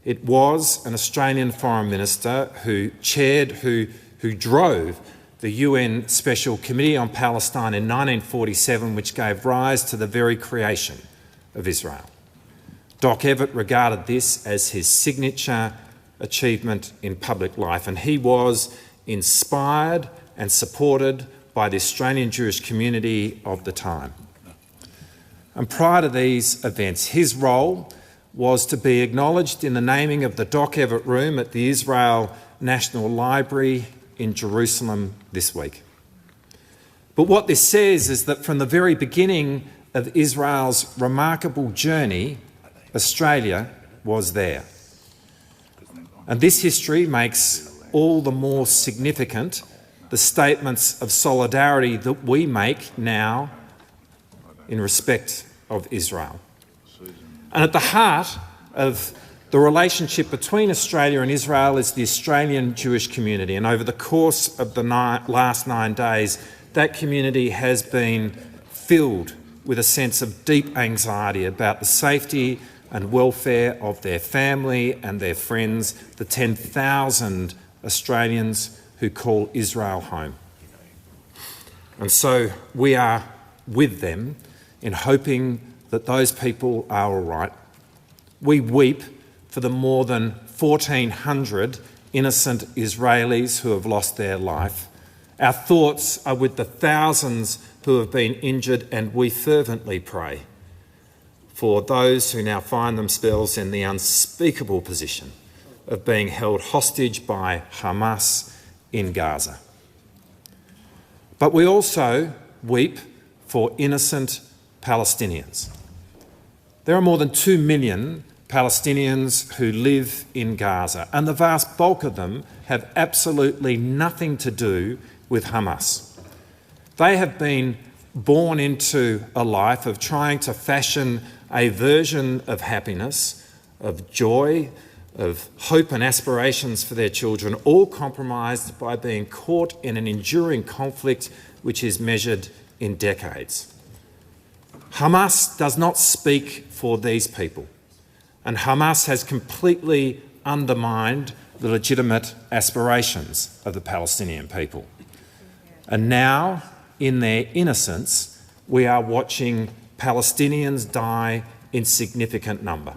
It was an Australian Foreign Minister who drove the UN Special Committee on Palestine in 1947, which gave rise to the very creation of Israel. Doc Evatt regarded this as his signature achievement in public life, and he was inspired and supported by the Australian Jewish community of the time. And prior to these events, his role was to be acknowledged in the naming of the Doc Evatt Room at the Israel National Library in Jerusalem this week. But what this says is that from the very beginning of Israel's remarkable journey, Australia was there. And this history makes all the more significant the statements of solidarity that we make now in respect of Israel. And at the heart of the relationship between Australia and Israel is the Australian Jewish community. And over the course of the last 9 days, that community has been filled with a sense of deep anxiety about the safety and welfare of their family and their friends, the 10,000 Australians who call Israel home. And so we are with them in hoping that those people are all right. We weep for the more than 1,400 innocent Israelis who have lost their life. Our thoughts are with the thousands who have been injured, and we fervently pray for those who now find themselves in the unspeakable position of being held hostage by Hamas in Gaza. But we also weep for innocent Palestinians. There are more than 2 million Palestinians who live in Gaza, and the vast bulk of them have absolutely nothing to do with Hamas. They have been born into a life of trying to fashion a version of happiness, of joy, of hope and aspirations for their children, all compromised by being caught in an enduring conflict which is measured in decades. Hamas does not speak for these people, and Hamas has completely undermined the legitimate aspirations of the Palestinian people. And now, in their innocence, we are watching Palestinians die in significant number.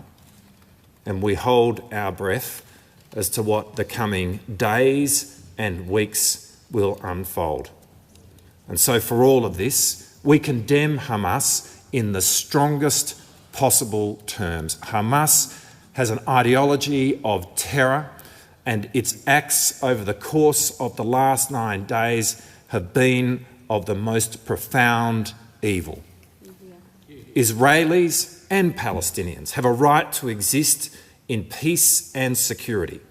And we hold our breath as to what the coming days and weeks will unfold. And so for all of this, we condemn Hamas in the strongest possible terms. Hamas has an ideology of terror, and its acts over the course of the last 9 days have been of the most profound evil. Israelis and Palestinians have a right to exist in peace and security.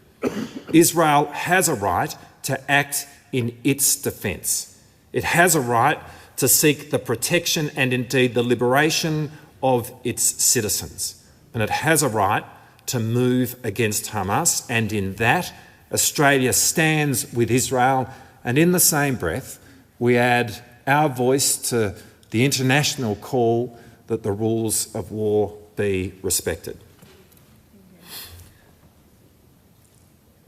Israel has a right to act in its defence. It has a right to seek the protection and indeed the liberation of its citizens. And it has a right to move against Hamas, and in that, Australia stands with Israel, and in the same breath, we add our voice to the international call that the rules of war be respected.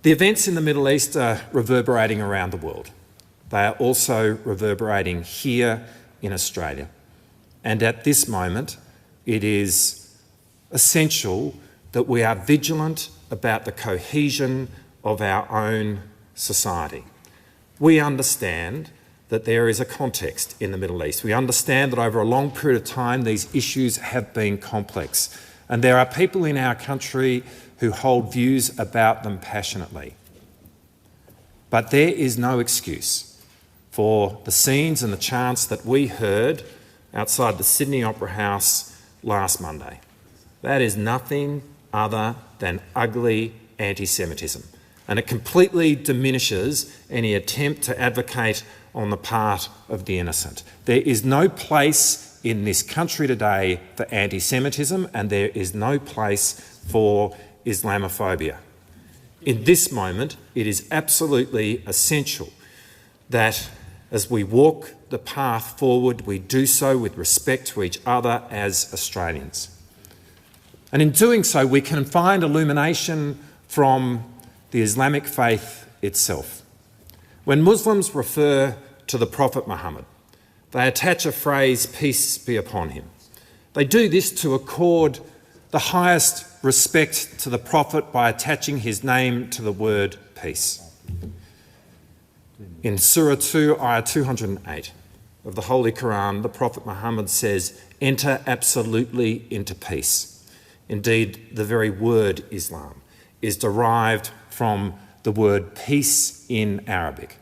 The events in the Middle East are reverberating around the world. They are also reverberating here in Australia. And at this moment, it is essential that we are vigilant about the cohesion of our own society. We understand that there is a context in the Middle East. We understand that over a long period of time these issues have been complex, and there are people in our country who hold views about them passionately. But there is no excuse for the scenes and the chants that we heard outside the Sydney Opera House last Monday. That is nothing other than ugly anti-Semitism, and it completely diminishes any attempt to advocate on the part of the innocent. There is no place in this country today for anti-Semitism, and there is no place for Islamophobia. In this moment, it is absolutely essential that As we walk the path forward, we do so with respect to each other as Australians. And in doing so, we can find illumination from the Islamic faith itself. When Muslims refer to the Prophet Muhammad, they attach a phrase, "Peace be upon him." They do this to accord the highest respect to the Prophet by attaching his name to the word peace. In Surah 2, Ayah 208 of the Holy Quran, the Prophet Muhammad says, "Enter absolutely into peace." Indeed, the very word Islam is derived from the word peace in Arabic.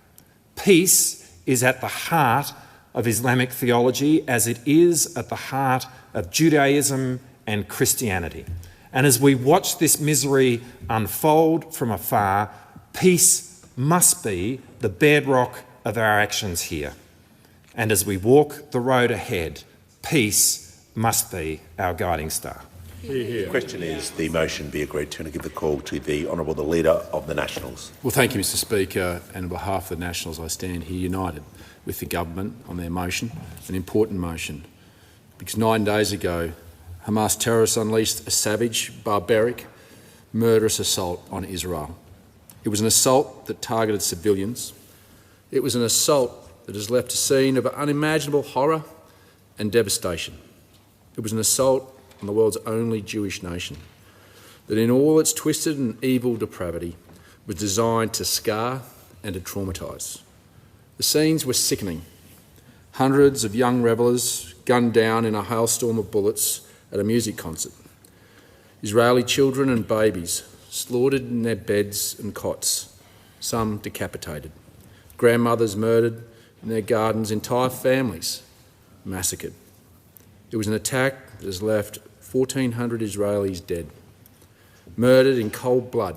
Peace is at the heart of Islamic theology, as it is at the heart of Judaism and Christianity. And as we watch this misery unfold from afar, peace must be the bedrock of our actions here. And as we walk the road ahead, peace must be our guiding star. The question is the motion be agreed to, and I give the call to the Honourable the Leader of the Nationals. Well, thank you, Mr Speaker, and on behalf of the Nationals I stand here united with the government on their motion, an important motion, because 9 days ago Hamas terrorists unleashed a savage, barbaric, murderous assault on Israel. It was an assault that targeted civilians. It was an assault that has left a scene of unimaginable horror and devastation. It was an assault on the world's only Jewish nation that, in all its twisted and evil depravity, was designed to scar and to traumatise. The scenes were sickening. Hundreds of young revellers gunned down in a hailstorm of bullets at a music concert. Israeli children and babies slaughtered in their beds and cots, some decapitated. Grandmothers murdered in their gardens, entire families massacred. It was an attack that has left 1,400 Israelis dead, murdered in cold blood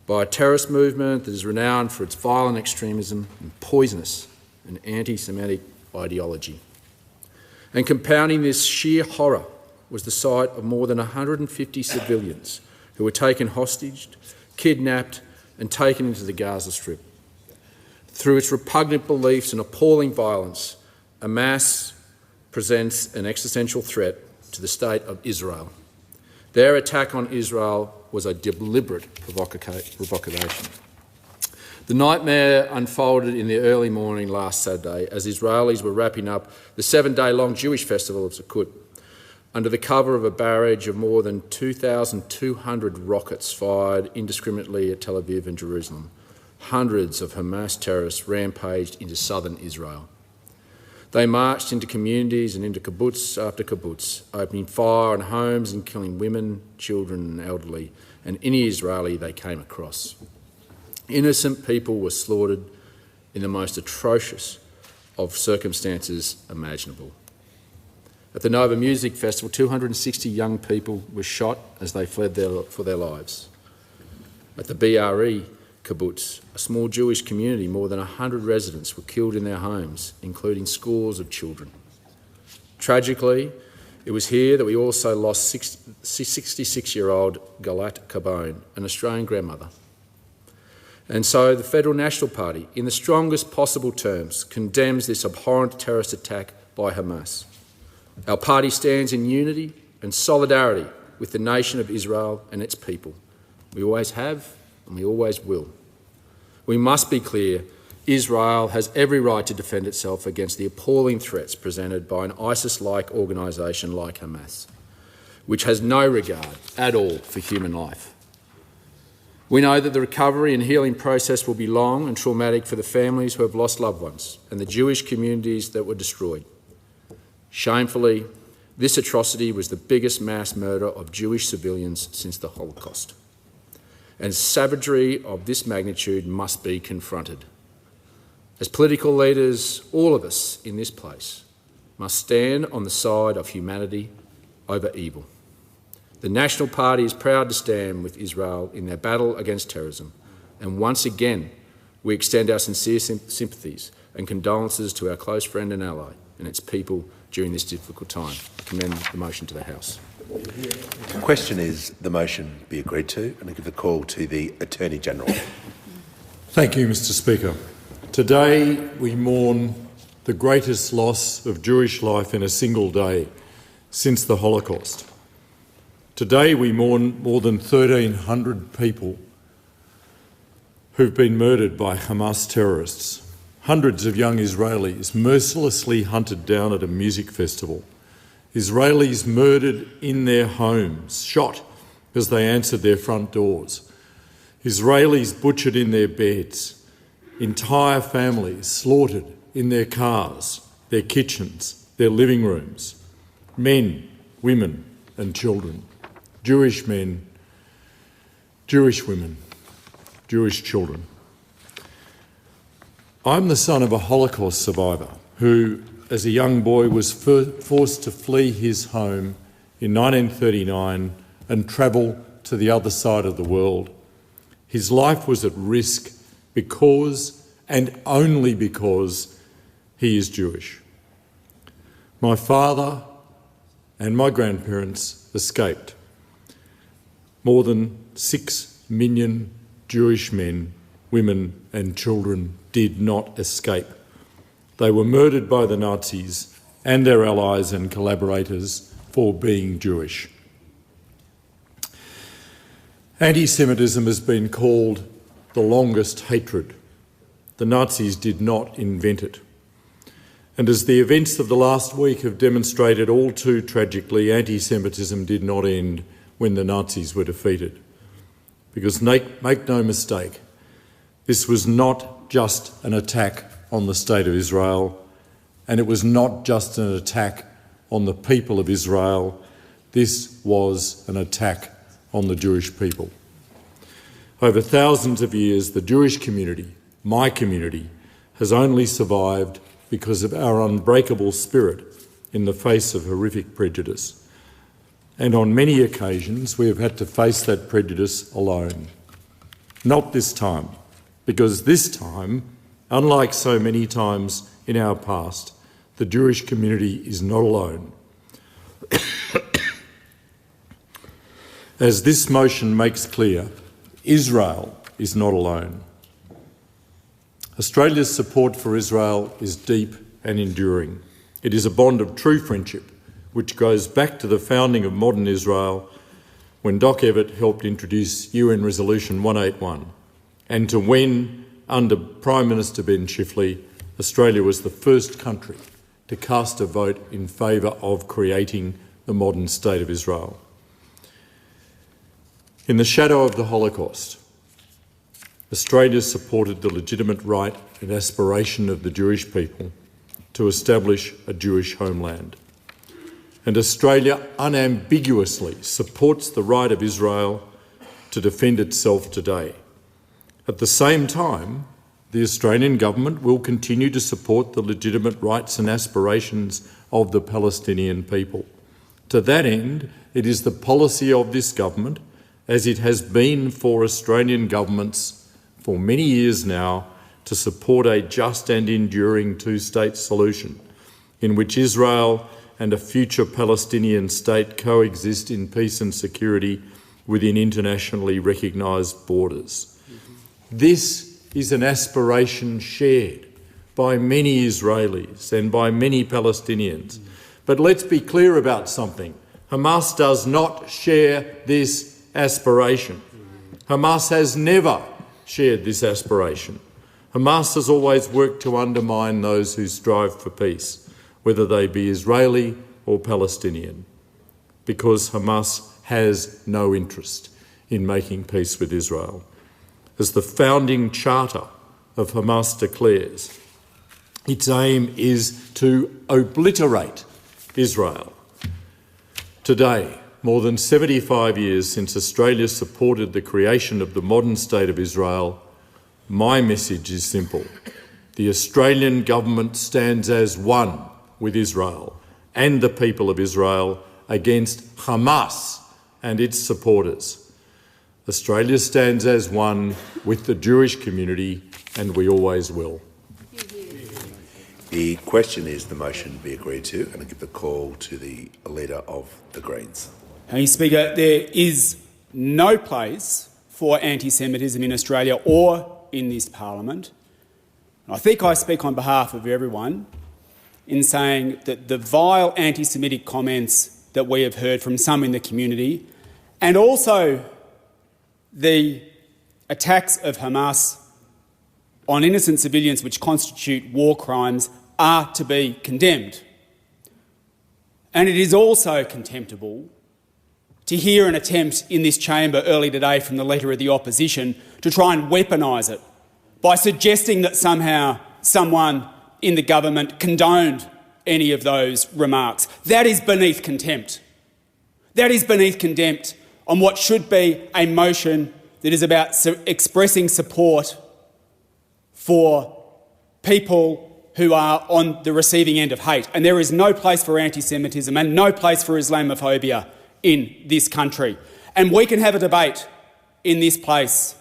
by a terrorist movement that is renowned for its violent extremism and poisonous and anti-Semitic ideology. And compounding this sheer horror was the sight of more than 150 civilians who were taken hostage, kidnapped and taken into the Gaza Strip. Through its repugnant beliefs and appalling violence, Hamas presents an existential threat to the state of Israel. Their attack on Israel was a deliberate provocation. The nightmare unfolded in the early morning last Saturday as Israelis were wrapping up the 7-day-long Jewish festival of Sukkot under the cover of a barrage of more than 2,200 rockets fired indiscriminately at Tel Aviv and Jerusalem. Hundreds of Hamas terrorists rampaged into southern Israel. They marched into communities and into kibbutz after kibbutz, opening fire on homes and killing women, children and elderly, and any Israeli they came across. Innocent people were slaughtered in the most atrocious of circumstances imaginable. At the Nova Music Festival, 260 young people were shot as they fled for their lives. At the BRE kibbutz, a small Jewish community, more than 100 residents were killed in their homes, including scores of children. Tragically, it was here that we also lost 66-year-old Galat Kabone, an Australian grandmother. And so the Federal National Party, in the strongest possible terms, condemns this abhorrent terrorist attack by Hamas. Our party stands in unity and solidarity with the nation of Israel and its people. We always have and we always will. We must be clear, Israel has every right to defend itself against the appalling threats presented by an ISIS-like organisation like Hamas, which has no regard at all for human life. We know that the recovery and healing process will be long and traumatic for the families who have lost loved ones and the Jewish communities that were destroyed. Shamefully, this atrocity was the biggest mass murder of Jewish civilians since the Holocaust. And savagery of this magnitude must be confronted. As political leaders, all of us in this place must stand on the side of humanity over evil. The National Party is proud to stand with Israel in their battle against terrorism, and once again we extend our sincere sympathies and condolences to our close friend and ally and its people during this difficult time. I commend the motion to the House. The question is the motion be agreed to, and I give the call to the Attorney-General. Thank you, Mr Speaker. Today we mourn the greatest loss of Jewish life in a single day since the Holocaust. Today we mourn more than 1,300 people who've been murdered by Hamas terrorists. Hundreds of young Israelis mercilessly hunted down at a music festival. Israelis murdered in their homes, shot as they answered their front doors. Israelis butchered in their beds. Entire families slaughtered in their cars, their kitchens, their living rooms. Men, women and children. Jewish men, Jewish women, Jewish children. I'm the son of a Holocaust survivor who, as a young boy, was forced to flee his home in 1939 and travel to the other side of the world. His life was at risk because, and only because, he is Jewish. My father and my grandparents escaped. More than 6 million Jewish men, women and children did not escape. They were murdered by the Nazis and their allies and collaborators for being Jewish. Anti-Semitism has been called the longest hatred. The Nazis did not invent it. And as the events of the last week have demonstrated all too tragically, anti-Semitism did not end when the Nazis were defeated. Because make no mistake, this was not just an attack on the State of Israel, and it was not just an attack on the people of Israel. This was an attack on the Jewish people. Over thousands of years, the Jewish community, my community, has only survived because of our unbreakable spirit in the face of horrific prejudice. And on many occasions, we have had to face that prejudice alone. Not this time, because this time, unlike so many times in our past, the Jewish community is not alone. As this motion makes clear, Israel is not alone. Australia's support for Israel is deep and enduring. It is a bond of true friendship, which goes back to the founding of modern Israel when Doc Evatt helped introduce UN Resolution 181, and to when, under Prime Minister Ben Chifley, Australia was the first country to cast a vote in favour of creating the modern State of Israel. In the shadow of the Holocaust, Australia supported the legitimate right and aspiration of the Jewish people to establish a Jewish homeland. And Australia unambiguously supports the right of Israel to defend itself today. At the same time, the Australian government will continue to support the legitimate rights and aspirations of the Palestinian people. To that end, it is the policy of this government, as it has been for Australian governments for many years now, to support a just and enduring two-state solution in which Israel and a future Palestinian state coexist in peace and security within internationally recognised borders. This is an aspiration shared by many Israelis and by many Palestinians. But let's be clear about something. Hamas does not share this aspiration. Hamas has never shared this aspiration. Hamas has always worked to undermine those who strive for peace, whether they be Israeli or Palestinian, because Hamas has no interest in making peace with Israel. As the founding charter of Hamas declares, its aim is to obliterate Israel. Today, more than 75 years since Australia supported the creation of the modern State of Israel, my message is simple. The Australian government stands as one with Israel and the people of Israel against Hamas and its supporters. Australia stands as one with the Jewish community, and we always will. The question is the motion be agreed to, and I give the call to the Leader of the Greens. Mr. Speaker, there is no place for anti-Semitism in Australia or in this parliament. I think I speak on behalf of everyone in saying that the vile anti-Semitic comments that we have heard from some in the community, and also the attacks of Hamas on innocent civilians which constitute war crimes, are to be condemned. And it is also contemptible to hear an attempt in this chamber early today from the Leader of the Opposition to try and weaponise it by suggesting that somehow someone in the government condoned any of those remarks. That is beneath contempt. That is beneath contempt on what should be a motion that is about expressing support for people who are on the receiving end of hate. And there is no place for anti-Semitism and no place for Islamophobia in this country. And we can have a debate in this place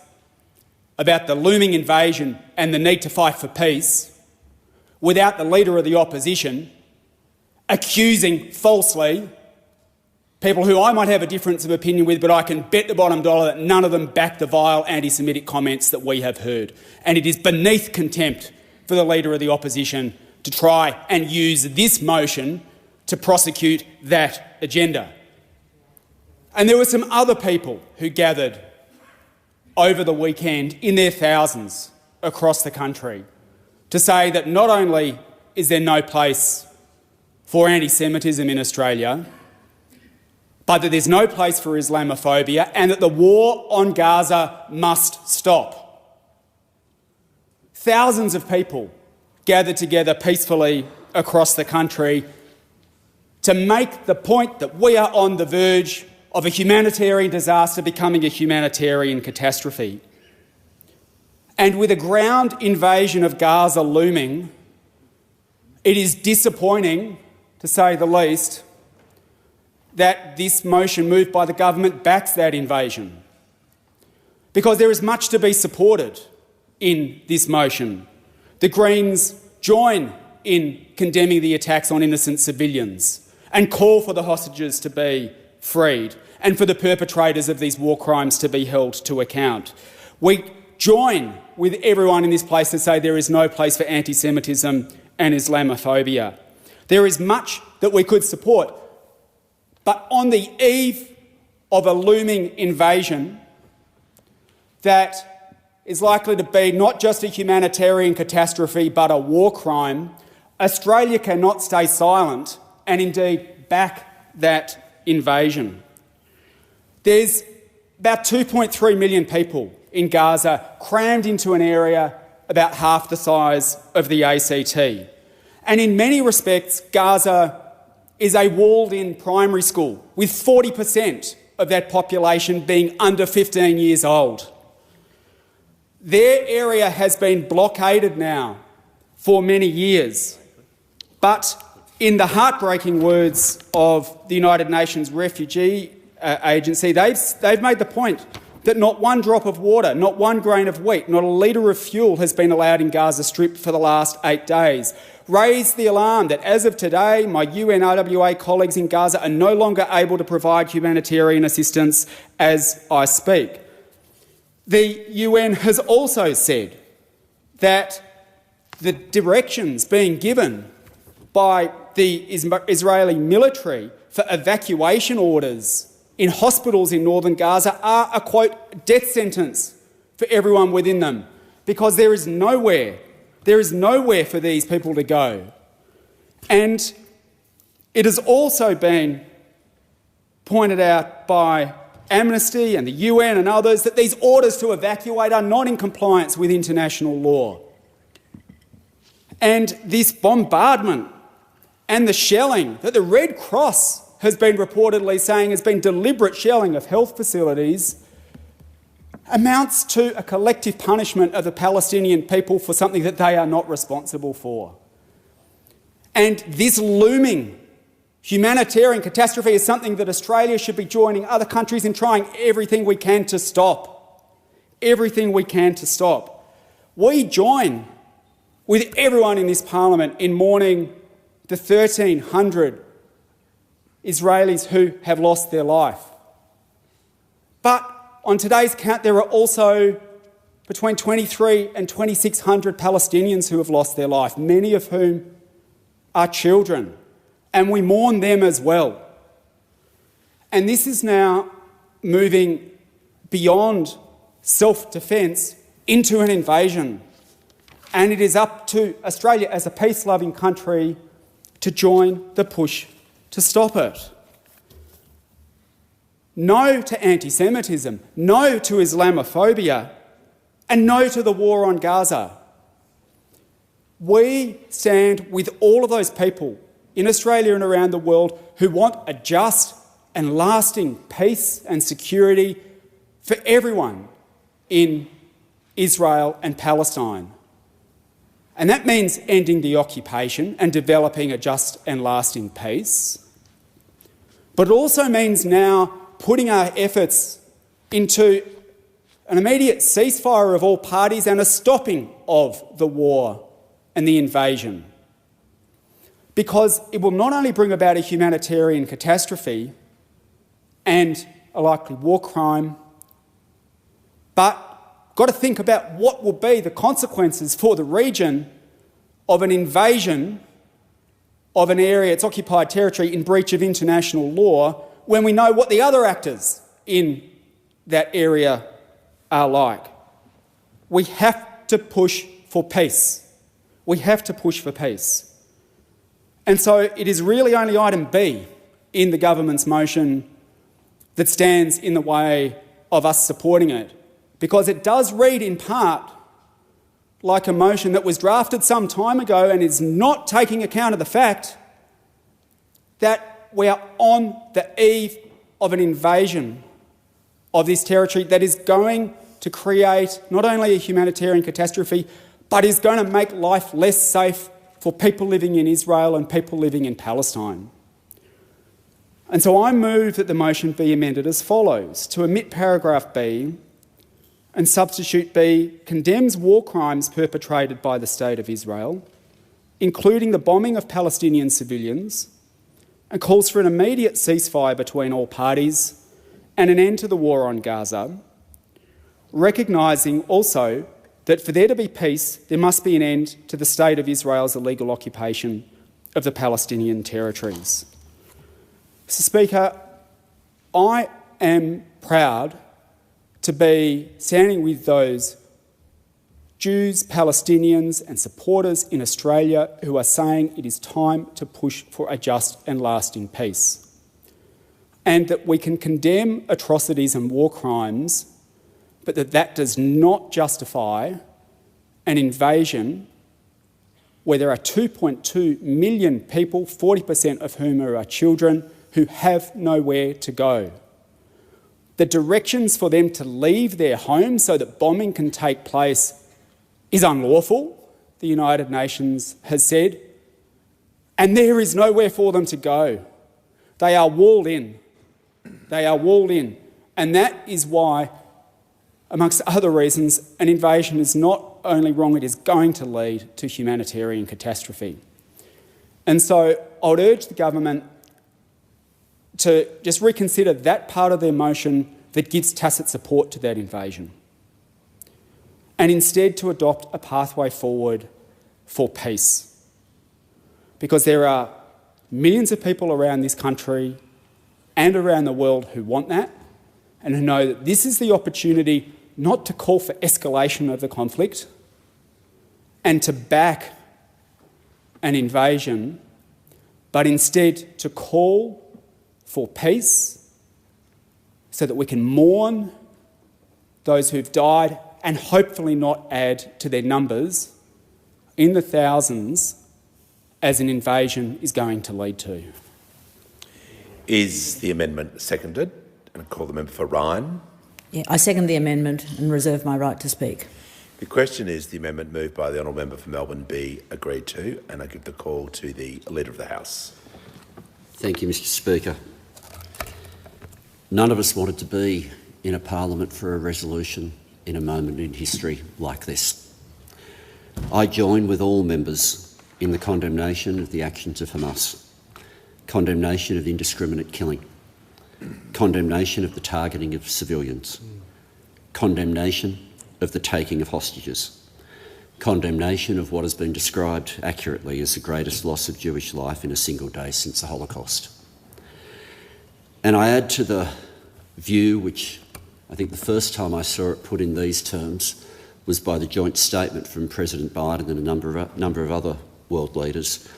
about the looming invasion and the need to fight for peace without the Leader of the Opposition accusing falsely people who I might have a difference of opinion with, but I can bet the bottom dollar that none of them back the vile anti-Semitic comments that we have heard. And it is beneath contempt for the Leader of the Opposition to try and use this motion to prosecute that agenda. And there were some other people who gathered over the weekend in their thousands across the country to say that not only is there no place for anti-Semitism in Australia, but that there's no place for Islamophobia and that the war on Gaza must stop. Thousands of people gathered together peacefully across the country to make the point that we are on the verge of a humanitarian disaster becoming a humanitarian catastrophe. And with a ground invasion of Gaza looming, it is disappointing, to say the least, that this motion moved by the government backs that invasion, because there is much to be supported in this motion. The Greens join in condemning the attacks on innocent civilians and call for the hostages to be freed and for the perpetrators of these war crimes to be held to account. We join with everyone in this place to say there is no place for anti-Semitism and Islamophobia. There is much that we could support, but on the eve of a looming invasion that is likely to be not just a humanitarian catastrophe but a war crime, Australia cannot stay silent and indeed back that invasion. There's about 2.3 million people in Gaza crammed into an area about half the size of the ACT. And in many respects, Gaza is a walled-in primary school, with 40% of that population being under 15 years old. Their area has been blockaded now for many years, but in the heartbreaking words of the United Nations Refugee Agency, they've made the point that not one drop of water, not one grain of wheat, not a litre of fuel has been allowed in Gaza Strip for the last 8 days. Raised the alarm that as of today, my UNRWA colleagues in Gaza are no longer able to provide humanitarian assistance as I speak. The UN has also said that the directions being given by the Israeli military for evacuation orders in hospitals in northern Gaza are a, quote, death sentence for everyone within them, because there is nowhere for these people to go. And it has also been pointed out by Amnesty and the UN and others that these orders to evacuate are not in compliance with international law. And this bombardment and the shelling that the Red Cross has been reportedly saying has been deliberate shelling of health facilities amounts to a collective punishment of the Palestinian people for something that they are not responsible for. And this looming humanitarian catastrophe is something that Australia should be joining other countries in trying everything we can to stop. Everything we can to stop. We join with everyone in this parliament in mourning the 1,300 Israelis who have lost their life. But on today's count, there are also between 23 and 2,600 Palestinians who have lost their life, many of whom are children, and we mourn them as well. And this is now moving beyond self-defence into an invasion. And it is up to Australia as a peace-loving country to join the push to stop it. No to anti-Semitism, no to Islamophobia, and no to the war on Gaza. We stand with all of those people in Australia and around the world who want a just and lasting peace and security for everyone in Israel and Palestine. And that means ending the occupation and developing a just and lasting peace. But it also means now putting our efforts into an immediate ceasefire of all parties and a stopping of the war and the invasion. Because it will not only bring about a humanitarian catastrophe and a likely war crime, but got to think about what will be the consequences for the region of an invasion of an area, its occupied territory, in breach of international law, when we know what the other actors in that area are like. We have to push for peace. We have to push for peace. And so it is really only item B in the government's motion that stands in the way of us supporting it, because it does read in part like a motion that was drafted some time ago and is not taking account of the fact that we are on the eve of an invasion of this territory that is going to create not only a humanitarian catastrophe, but is going to make life less safe for people living in Israel and people living in Palestine. And so I move that the motion be amended as follows: to omit paragraph B and substitute B, condemns war crimes perpetrated by the State of Israel, including the bombing of Palestinian civilians, and calls for an immediate ceasefire between all parties and an end to the war on Gaza, recognising also that for there to be peace, there must be an end to the State of Israel's illegal occupation of the Palestinian territories. Mr. Speaker, I am proud to be standing with those Jews, Palestinians and supporters in Australia who are saying it is time to push for a just and lasting peace, and that we can condemn atrocities and war crimes, but that does not justify an invasion where there are 2.2 million people, 40% of whom are our children, who have nowhere to go. The directions for them to leave their homes so that bombing can take place is unlawful, the United Nations has said, and there is nowhere for them to go. They are walled in. They are walled in. And that is why, amongst other reasons, an invasion is not only wrong, it is going to lead to humanitarian catastrophe. And so I would urge the government to just reconsider that part of their motion that gives tacit support to that invasion, and instead to adopt a pathway forward for peace. Because there are millions of people around this country and around the world who want that, and who know that this is the opportunity not to call for escalation of the conflict and to back an invasion, but instead to call for peace so that we can mourn those who've died and hopefully not add to their numbers in the thousands as an invasion is going to lead to. Is the amendment seconded? And I call the member for Ryan. Yeah, I second the amendment and reserve my right to speak. The question is the amendment moved by the honourable member for Melbourne be agreed to, and I give the call to the Leader of the House. Thank you, Mr Speaker. None of us wanted to be in a parliament for a resolution in a moment in history like this. I join with all members in the condemnation of the actions of Hamas, condemnation of indiscriminate killing, condemnation of the targeting of civilians, condemnation of the taking of hostages, condemnation of what has been described accurately as the greatest loss of Jewish life in a single day since the Holocaust. And I add to the view, which I think the first time I saw it put in these terms was by the joint statement from President Biden and a number of other world leaders,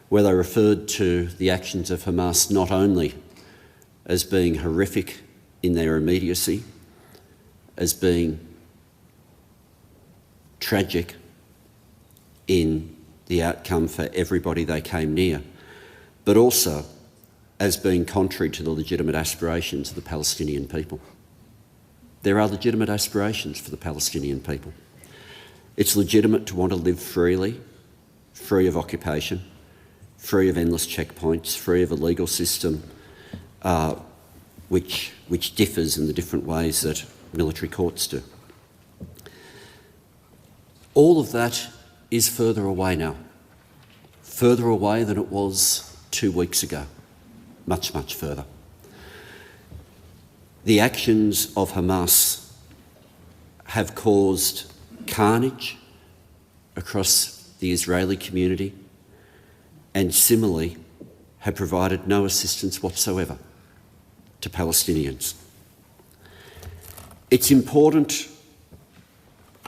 where they referred to the actions of Hamas not only as being horrific in their immediacy, as being tragic in the outcome for everybody they came near, but also as being contrary to the legitimate aspirations of the Palestinian people. There are legitimate aspirations for the Palestinian people. It's legitimate to want to live freely, free of occupation, free of endless checkpoints, free of a legal system which differs in the different ways that military courts do. All of that is further away now, further away than it was 2 weeks ago, much, much further. The actions of Hamas have caused carnage across the Israeli community and similarly have provided no assistance whatsoever to Palestinians. It's important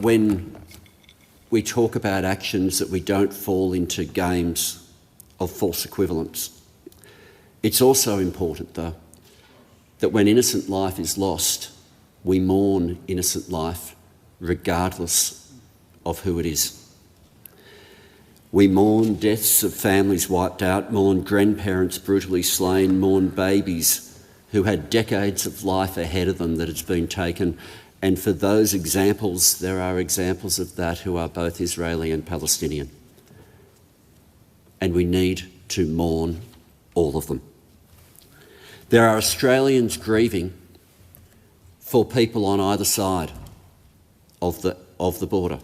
when we talk about actions that we don't fall into games of false equivalence. It's also important, though, that when innocent life is lost, we mourn innocent life regardless of who it is. We mourn deaths of families wiped out, mourn grandparents brutally slain, mourn babies who had decades of life ahead of them that has been taken. And for those examples, there are examples of that who are both Israeli and Palestinian. And we need to mourn all of them. There are Australians grieving for people on either side of the border.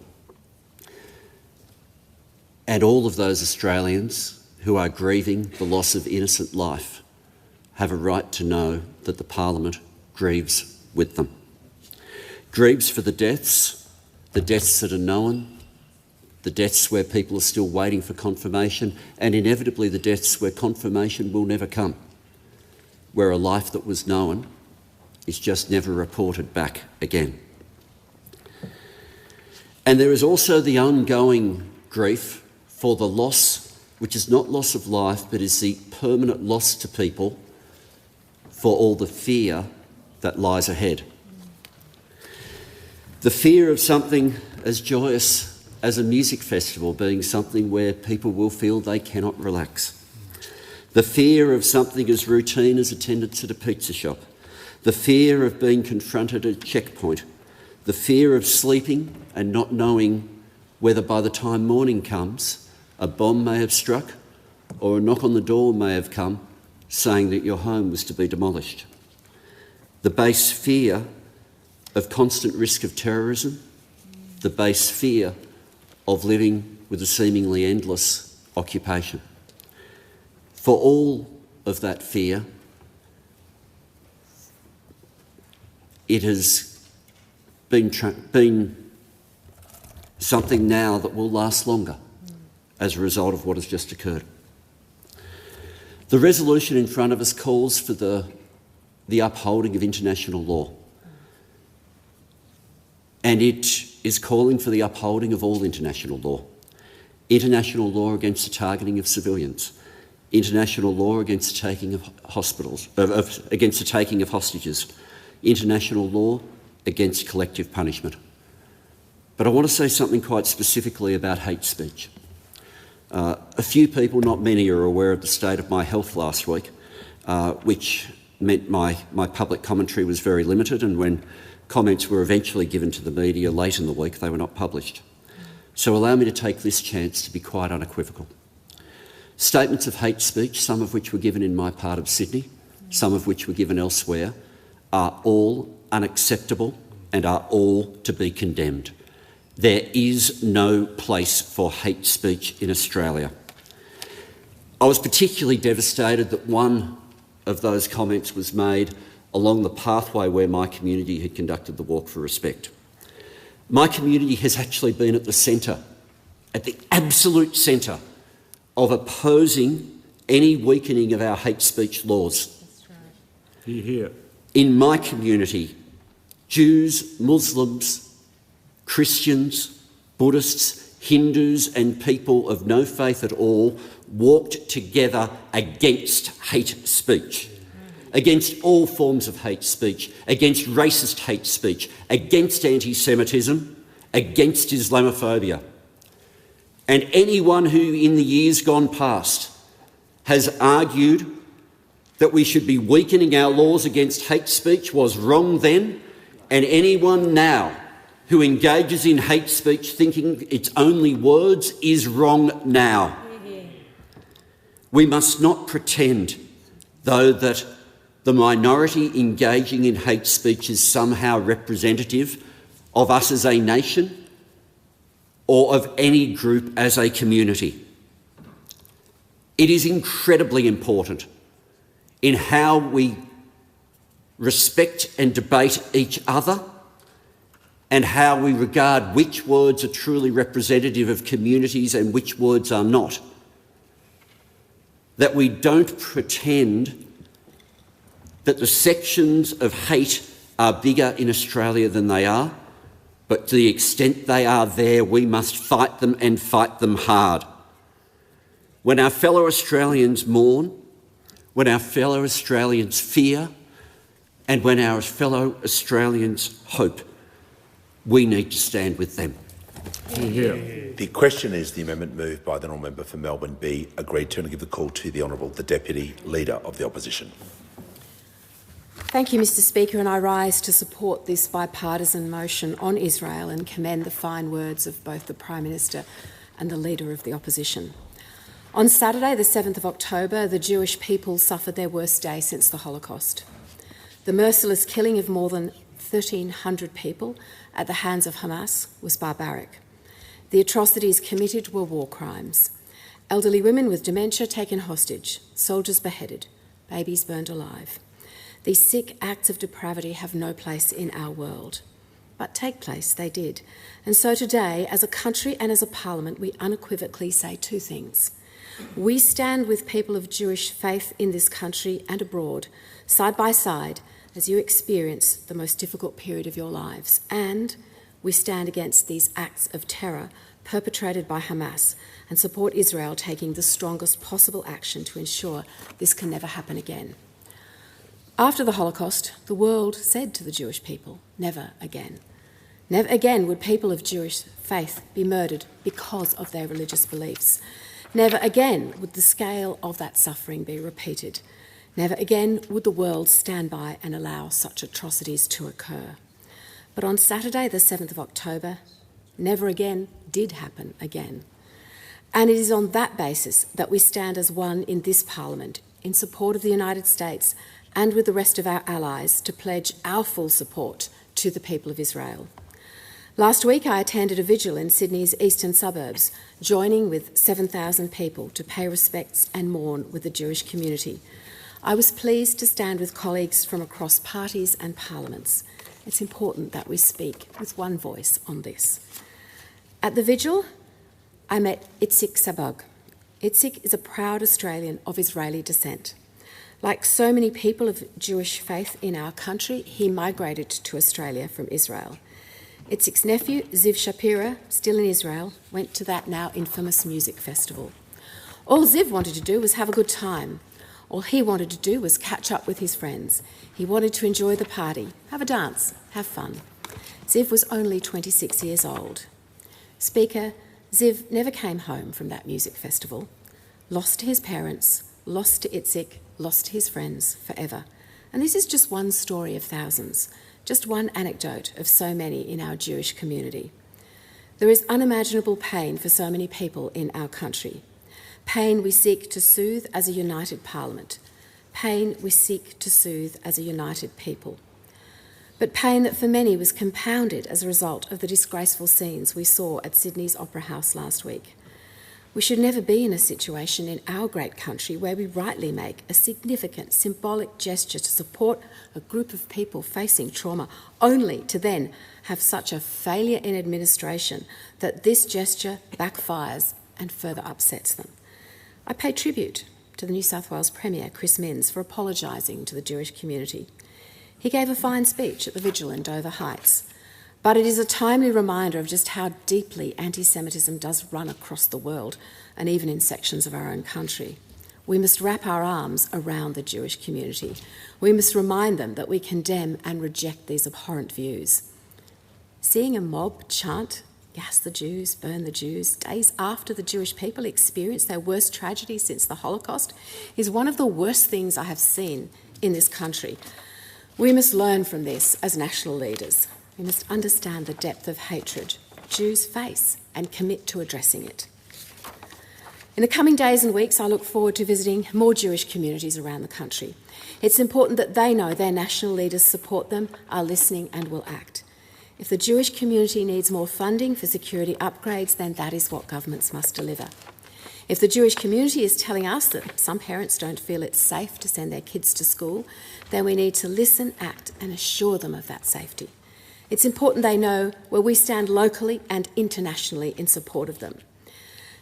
And all of those Australians who are grieving the loss of innocent life have a right to know that the Parliament grieves with them. Grieves for the deaths that are known, the deaths where people are still waiting for confirmation, and inevitably the deaths where confirmation will never come, where a life that was known is just never reported back again. And there is also the ongoing grief for the loss, which is not loss of life, but is the permanent loss to people for all the fear that lies ahead. The fear of something as joyous as a music festival being something where people will feel they cannot relax. The fear of something as routine as attendance at a pizza shop. The fear of being confronted at a checkpoint. The fear of sleeping and not knowing whether by the time morning comes, a bomb may have struck or a knock on the door may have come saying that your home was to be demolished. The base fear of constant risk of terrorism, the base fear of living with a seemingly endless occupation. For all of that fear, it has been something now that will last longer as a result of what has just occurred. The resolution in front of us calls for the upholding of international law. And it is calling for the upholding of all international law. International law against the targeting of civilians. International law against the taking of against the taking of hostages. International law against collective punishment. But I want to say something quite specifically about hate speech. A few people, not many, are aware of the state of my health last week, which meant my public commentary was very limited, and when comments were eventually given to the media late in the week, they were not published. So allow me to take this chance to be quite unequivocal. Statements of hate speech, some of which were given in my part of Sydney, some of which were given elsewhere, are all unacceptable and are all to be condemned. There is no place for hate speech in Australia. I was particularly devastated that one of those comments was made along the pathway where my community had conducted the Walk for Respect. My community has actually been at the centre, at the absolute centre, of opposing any weakening of our hate speech laws. Hear, hear. In my community, Jews, Muslims, Christians, Buddhists, Hindus and people of no faith at all walked together against hate speech, against all forms of hate speech, against racist hate speech, against anti-Semitism, against Islamophobia. And anyone who in the years gone past has argued that we should be weakening our laws against hate speech was wrong then, and anyone now who engages in hate speech thinking it's only words is wrong now. We must not pretend, though, that the minority engaging in hate speech is somehow representative of us as a nation or of any group as a community. It is incredibly important in how we respect and debate each other and how we regard which words are truly representative of communities and which words are not. That we don't pretend that the sections of hate are bigger in Australia than they are, but to the extent they are there, we must fight them and fight them hard. When our fellow Australians mourn, when our fellow Australians fear, and when our fellow Australians hope, we need to stand with them. Hear, hear. The question is the amendment moved by the honourable member for Melbourne be agreed to, and I give the call to the Honourable the Deputy Leader of the Opposition. Thank you, Mr Speaker, and I rise to support this bipartisan motion on Israel and commend the fine words of both the Prime Minister and the Leader of the Opposition. On Saturday, the 7th of October, the Jewish people suffered their worst day since the Holocaust. The merciless killing of more than 1,300 people at the hands of Hamas was barbaric. The atrocities committed were war crimes. Elderly women with dementia taken hostage, soldiers beheaded, babies burned alive. These sick acts of depravity have no place in our world. But take place they did. And so today, as a country and as a parliament, we unequivocally say two things. We stand with people of Jewish faith in this country and abroad, side by side, as you experience the most difficult period of your lives. And we stand against these acts of terror perpetrated by Hamas and support Israel taking the strongest possible action to ensure this can never happen again. After the Holocaust, the world said to the Jewish people, never again. Never again would people of Jewish faith be murdered because of their religious beliefs. Never again would the scale of that suffering be repeated. Never again would the world stand by and allow such atrocities to occur. But on Saturday, the 7th of October, never again did happen again. And it is on that basis that we stand as one in this Parliament in support of the United States and with the rest of our allies to pledge our full support to the people of Israel. Last week I attended a vigil in Sydney's eastern suburbs, joining with 7,000 people to pay respects and mourn with the Jewish community. I was pleased to stand with colleagues from across parties and parliaments. It's important that we speak with one voice on this. At the vigil, I met Itzik Sabag. Itzik is a proud Australian of Israeli descent. Like so many people of Jewish faith in our country, he migrated to Australia from Israel. Itzik's nephew, Ziv Shapira, still in Israel, went to that now infamous music festival. All Ziv wanted to do was have a good time. All he wanted to do was catch up with his friends. He wanted to enjoy the party, have a dance, have fun. Ziv was only 26 years old. Speaker, Ziv never came home from that music festival. Lost to his parents, lost to Itzik, lost to his friends forever. And this is just one story of thousands, just one anecdote of so many in our Jewish community. There is unimaginable pain for so many people in our country. Pain we seek to soothe as a united parliament. Pain we seek to soothe as a united people. But pain that for many was compounded as a result of the disgraceful scenes we saw at Sydney's Opera House last week. We should never be in a situation in our great country where we rightly make a significant symbolic gesture to support a group of people facing trauma, only to then have such a failure in administration that this gesture backfires and further upsets them. I pay tribute to the New South Wales Premier, Chris Minns, for apologising to the Jewish community. He gave a fine speech at the vigil in Dover Heights, but it is a timely reminder of just how deeply anti-Semitism does run across the world, and even in sections of our own country. We must wrap our arms around the Jewish community. We must remind them that we condemn and reject these abhorrent views. Seeing a mob chant, "Gas the Jews, burn the Jews," days after the Jewish people experienced their worst tragedy since the Holocaust, is one of the worst things I have seen in this country. We must learn from this as national leaders. We must understand the depth of hatred Jews face and commit to addressing it. In the coming days and weeks, I look forward to visiting more Jewish communities around the country. It's important that they know their national leaders support them, are listening and will act. If the Jewish community needs more funding for security upgrades, then that is what governments must deliver. If the Jewish community is telling us that some parents don't feel it's safe to send their kids to school, then we need to listen, act and assure them of that safety. It's important they know where we stand locally and internationally in support of them.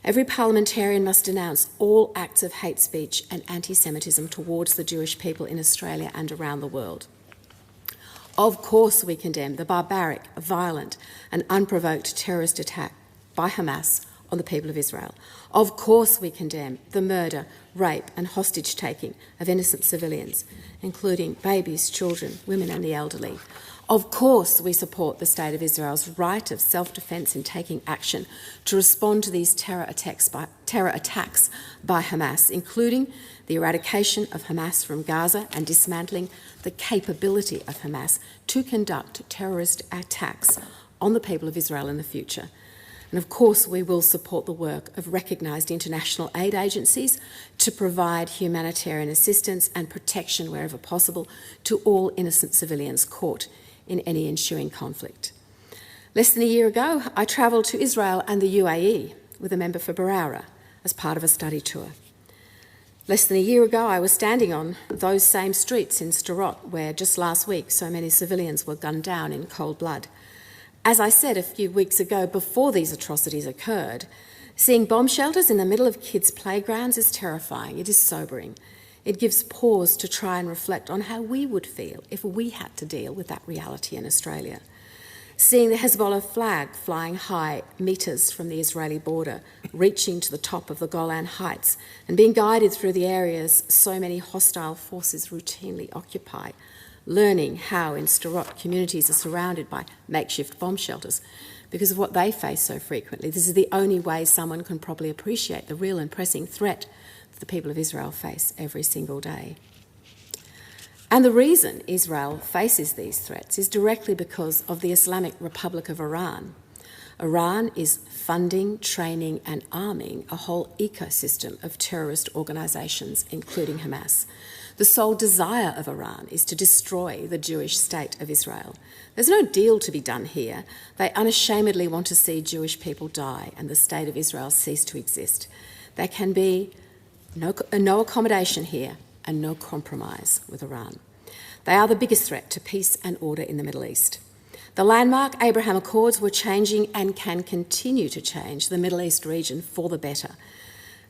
Every parliamentarian must denounce all acts of hate speech and anti-Semitism towards the Jewish people in Australia and around the world. Of course we condemn the barbaric, violent and unprovoked terrorist attack by Hamas on the people of Israel. Of course we condemn the murder, rape and hostage-taking of innocent civilians, including babies, children, women and the elderly. Of course we support the State of Israel's right of self-defence in taking action to respond to these terror attacks by Hamas, including the eradication of Hamas from Gaza and dismantling the capability of Hamas to conduct terrorist attacks on the people of Israel in the future. And of course we will support the work of recognised international aid agencies to provide humanitarian assistance and protection wherever possible to all innocent civilians caught in any ensuing conflict. Less than a year ago, I travelled to Israel and the UAE with a member for Barara as part of a study tour. Less than a year ago, I was standing on those same streets in Sderot, where just last week so many civilians were gunned down in cold blood. As I said a few weeks ago, before these atrocities occurred, seeing bomb shelters in the middle of kids' playgrounds is terrifying. It is sobering. It gives pause to try and reflect on how we would feel if we had to deal with that reality in Australia. Seeing the Hezbollah flag flying high metres from the Israeli border, reaching to the top of the Golan Heights and being guided through the areas so many hostile forces routinely occupy, learning how in Sderot communities are surrounded by makeshift bomb shelters because of what they face so frequently. This is the only way someone can properly appreciate the real and pressing threat that the people of Israel face every single day. And the reason Israel faces these threats is directly because of the Islamic Republic of Iran. Iran is funding, training and arming a whole ecosystem of terrorist organisations, including Hamas. The sole desire of Iran is to destroy the Jewish state of Israel. There's no deal to be done here. They unashamedly want to see Jewish people die and the state of Israel cease to exist. There can be no accommodation here and no compromise with Iran. They are the biggest threat to peace and order in the Middle East. The landmark Abraham Accords were changing and can continue to change the Middle East region for the better.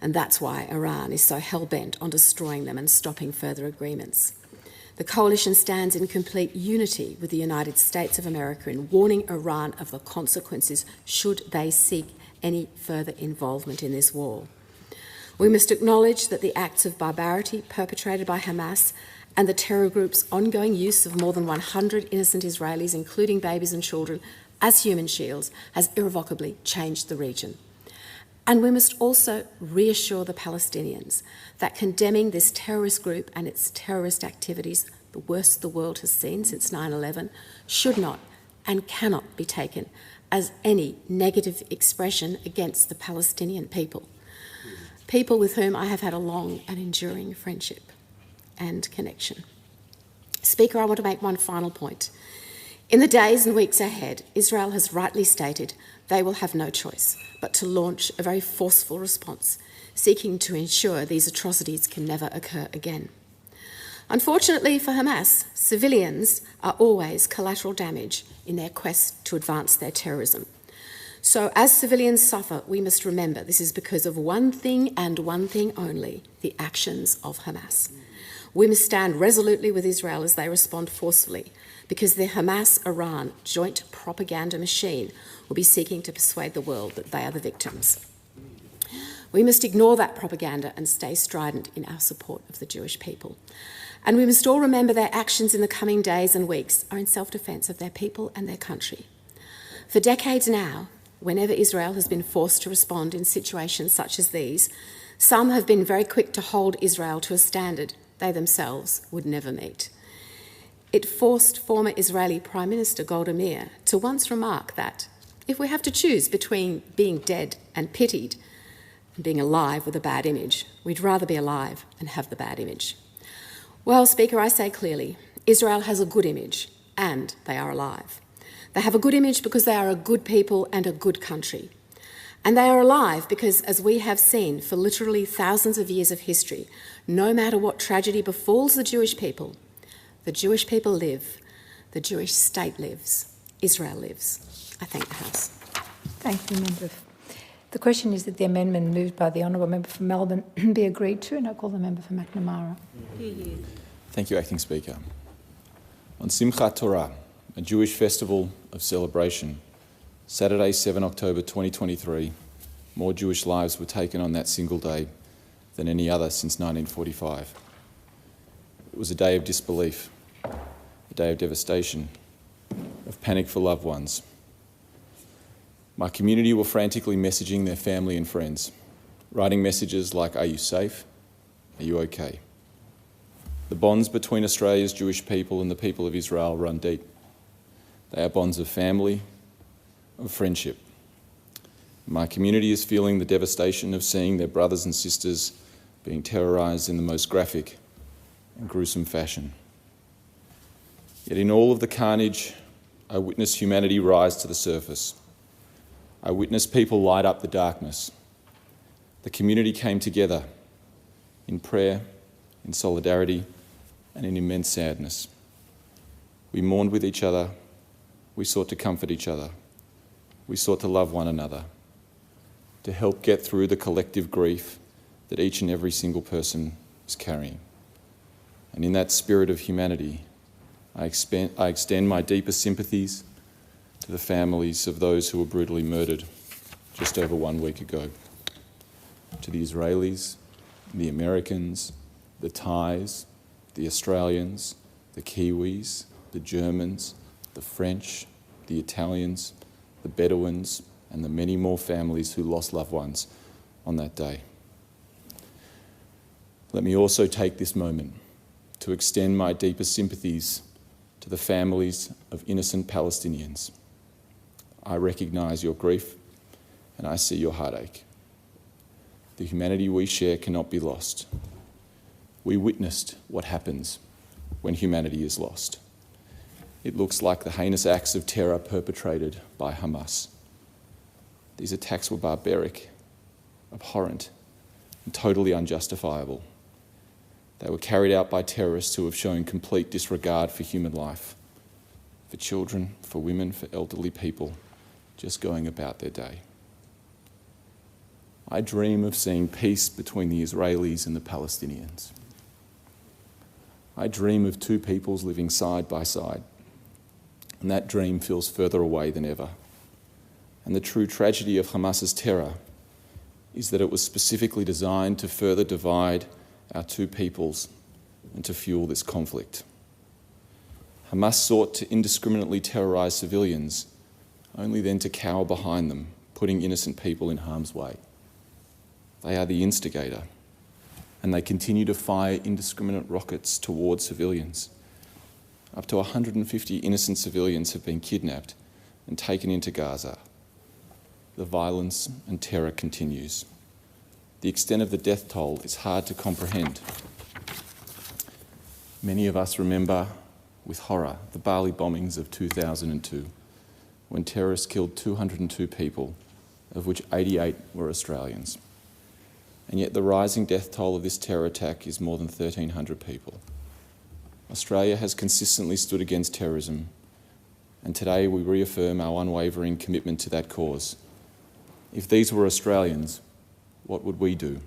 And that's why Iran is so hell-bent on destroying them and stopping further agreements. The coalition stands in complete unity with the United States of America in warning Iran of the consequences should they seek any further involvement in this war. We must acknowledge that the acts of barbarity perpetrated by Hamas and the terror group's ongoing use of more than 100 innocent Israelis, including babies and children, as human shields, has irrevocably changed the region. And we must also reassure the Palestinians that condemning this terrorist group and its terrorist activities, the worst the world has seen since 9/11, should not and cannot be taken as any negative expression against the Palestinian people. People with whom I have had a long and enduring friendship and connection. Speaker, I want to make one final point. In the days and weeks ahead, Israel has rightly stated they will have no choice but to launch a very forceful response, seeking to ensure these atrocities can never occur again. Unfortunately for Hamas, civilians are always collateral damage in their quest to advance their terrorism. So as civilians suffer, we must remember this is because of one thing and one thing only, the actions of Hamas. We must stand resolutely with Israel as they respond forcefully, because the Hamas-Iran joint propaganda machine will be seeking to persuade the world that they are the victims. We must ignore that propaganda and stay strident in our support of the Jewish people. And we must all remember their actions in the coming days and weeks are in self-defence of their people and their country. For decades now, whenever Israel has been forced to respond in situations such as these, some have been very quick to hold Israel to a standard they themselves would never meet. It forced former Israeli Prime Minister Golda Meir to once remark that if we have to choose between being dead and pitied and being alive with a bad image, we'd rather be alive and have the bad image. Well, Speaker, I say clearly, Israel has a good image and they are alive. They have a good image because they are a good people and a good country. And they are alive because, as we have seen for literally thousands of years of history, no matter what tragedy befalls the Jewish people live, the Jewish state lives, Israel lives. I thank the House. Thank you, Member. The question is that the amendment moved by the Honourable Member for Melbourne be agreed to, and I call the Member for McNamara. Thank you, Acting Speaker. On Simchat Torah, a Jewish festival of celebration, Saturday, 7 October 2023, more Jewish lives were taken on that single day than any other since 1945. It was a day of disbelief, a day of devastation, of panic for loved ones. My community were frantically messaging their family and friends, writing messages like, "Are you safe? Are you okay?" The bonds between Australia's Jewish people and the people of Israel run deep. They are bonds of family, of friendship. My community is feeling the devastation of seeing their brothers and sisters being terrorised in the most graphic and gruesome fashion. Yet in all of the carnage, I witnessed humanity rise to the surface. I witnessed people light up the darkness. The community came together in prayer, in solidarity, and in immense sadness. We mourned with each other. We sought to comfort each other. We sought to love one another, to help get through the collective grief that each and every single person is carrying. And in that spirit of humanity, I extend my deepest sympathies to the families of those who were brutally murdered just over 1 week ago, to the Israelis, the Americans, the Thais, the Australians, the Kiwis, the Germans, the French, the Italians, the Bedouins, and the many more families who lost loved ones on that day. Let me also take this moment to extend my deepest sympathies to the families of innocent Palestinians. I recognise your grief and I see your heartache. The humanity we share cannot be lost. We witnessed what happens when humanity is lost. It looks like the heinous acts of terror perpetrated by Hamas. These attacks were barbaric, abhorrent, and totally unjustifiable. They were carried out by terrorists who have shown complete disregard for human life, for children, for women, for elderly people, just going about their day. I dream of seeing peace between the Israelis and the Palestinians. I dream of two peoples living side by side, and that dream feels further away than ever. And the true tragedy of Hamas's terror is that it was specifically designed to further divide our two peoples and to fuel this conflict. Hamas sought to indiscriminately terrorise civilians, only then to cower behind them, putting innocent people in harm's way. They are the instigator, and they continue to fire indiscriminate rockets towards civilians. Up to 150 innocent civilians have been kidnapped and taken into Gaza. The violence and terror continues. The extent of the death toll is hard to comprehend. Many of us remember with horror the Bali bombings of 2002, when terrorists killed 202 people, of which 88 were Australians. And yet the rising death toll of this terror attack is more than 1,300 people. Australia has consistently stood against terrorism, and today we reaffirm our unwavering commitment to that cause. If these were Australians, what would we do?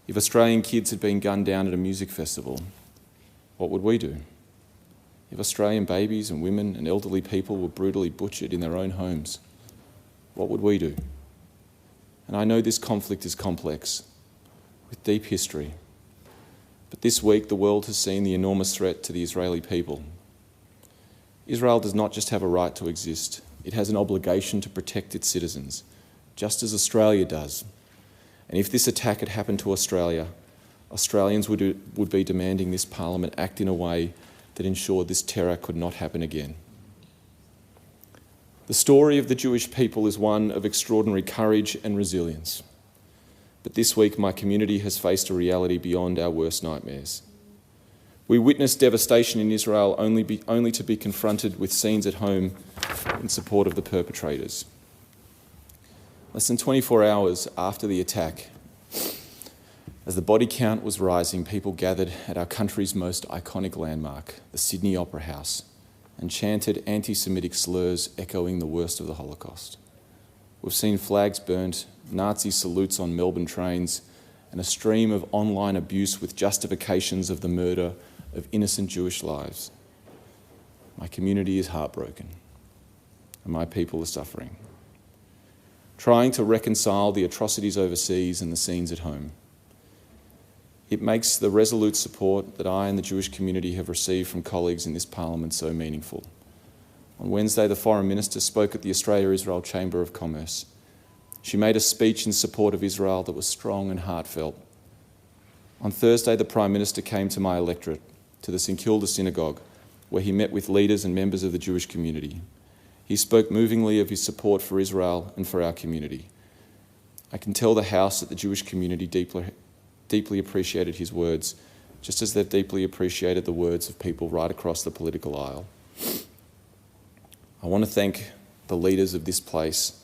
If Australian kids had been gunned down at a music festival, what would we do? If Australian babies and women and elderly people were brutally butchered in their own homes, what would we do? And I know this conflict is complex, with deep history. But this week, the world has seen the enormous threat to the Israeli people. Israel does not just have a right to exist, it has an obligation to protect its citizens, just as Australia does. And if this attack had happened to Australia, Australians would be demanding this Parliament act in a way that ensured this terror could not happen again. The story of the Jewish people is one of extraordinary courage and resilience. But this week, my community has faced a reality beyond our worst nightmares. We witnessed devastation in Israel only to be confronted with scenes at home in support of the perpetrators. Less than 24 hours after the attack, as the body count was rising, people gathered at our country's most iconic landmark, the Sydney Opera House, and chanted anti-Semitic slurs echoing the worst of the Holocaust. We've seen flags burnt, Nazi salutes on Melbourne trains, and a stream of online abuse with justifications of the murder of innocent Jewish lives. My community is heartbroken, and my people are suffering, trying to reconcile the atrocities overseas and the scenes at home. It makes the resolute support that I and the Jewish community have received from colleagues in this Parliament so meaningful. On Wednesday, the Foreign Minister spoke at the Australia-Israel Chamber of Commerce. She made a speech in support of Israel that was strong and heartfelt. On Thursday, the Prime Minister came to my electorate, to the St Kilda Synagogue, where he met with leaders and members of the Jewish community. He spoke movingly of his support for Israel and for our community. I can tell the House that the Jewish community deeply appreciated his words, just as they've deeply appreciated the words of people right across the political aisle. I want to thank the leaders of this place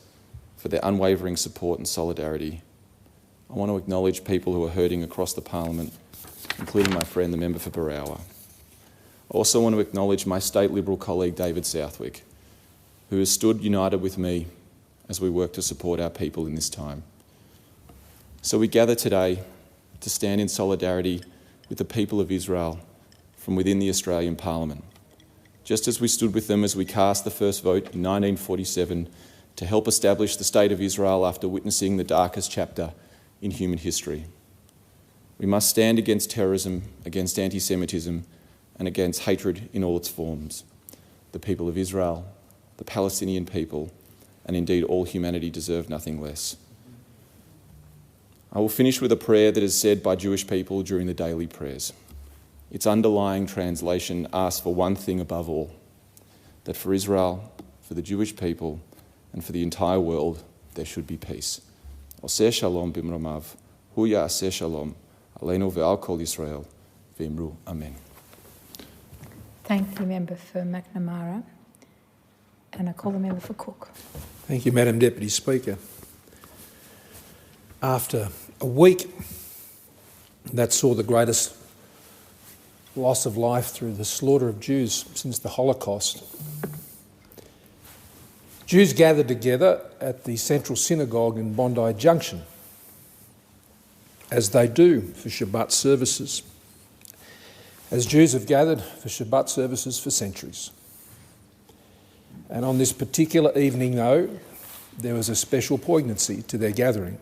for their unwavering support and solidarity. I want to acknowledge people who are hurting across the Parliament, including my friend, the member for Maranoa. I also want to acknowledge my state Liberal colleague, David Southwick, who has stood united with me as we work to support our people in this time. So we gather today to stand in solidarity with the people of Israel from within the Australian Parliament, just as we stood with them as we cast the first vote in 1947 to help establish the State of Israel after witnessing the darkest chapter in human history. We must stand against terrorism, against anti-Semitism, and against hatred in all its forms. The people of Israel, the Palestinian people, and indeed all humanity deserve nothing less. I will finish with a prayer that is said by Jewish people during the daily prayers. Its underlying translation asks for one thing above all, that for Israel, for the Jewish people, and for the entire world, there should be peace. Oseh shalom bimromav, hu ya'aseh shalom, aleinu ve'al kol Yisrael, ve'imru amen. Thank you, Member for McNamara. And I call the member for Cook. Thank you, Madam Deputy Speaker. After a week that saw the greatest loss of life through the slaughter of Jews since the Holocaust, Jews gathered together at the Central Synagogue in Bondi Junction, as they do for Shabbat services, as Jews have gathered for Shabbat services for centuries. And on this particular evening, though, there was a special poignancy to their gathering,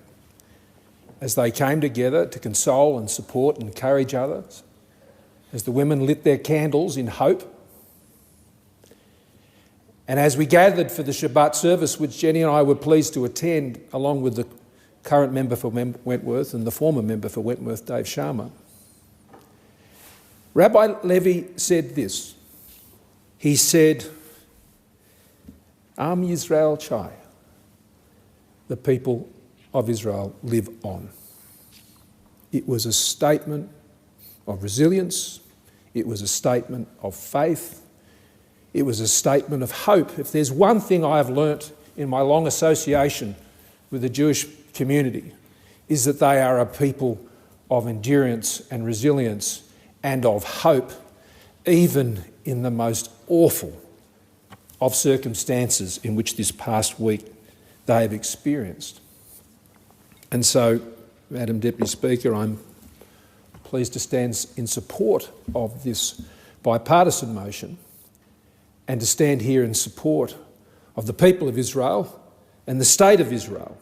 as they came together to console and support and encourage others, as the women lit their candles in hope. And as we gathered for the Shabbat service, which Jenny and I were pleased to attend, along with the current member for Wentworth and the former member for Wentworth, Dave Sharma, Rabbi Levy said this. He said, Am Yisrael Chai, the people of Israel live on. It was a statement of resilience, It was a statement of faith. It was a statement of hope. If there's one thing I have learnt in my long association with the Jewish community, is that they are a people of endurance and resilience and of hope, even in the most awful of circumstances in which this past week they have experienced. And so, Madam Deputy Speaker, I'm pleased to stand in support of this bipartisan motion and to stand here in support of the people of Israel and the State of Israel.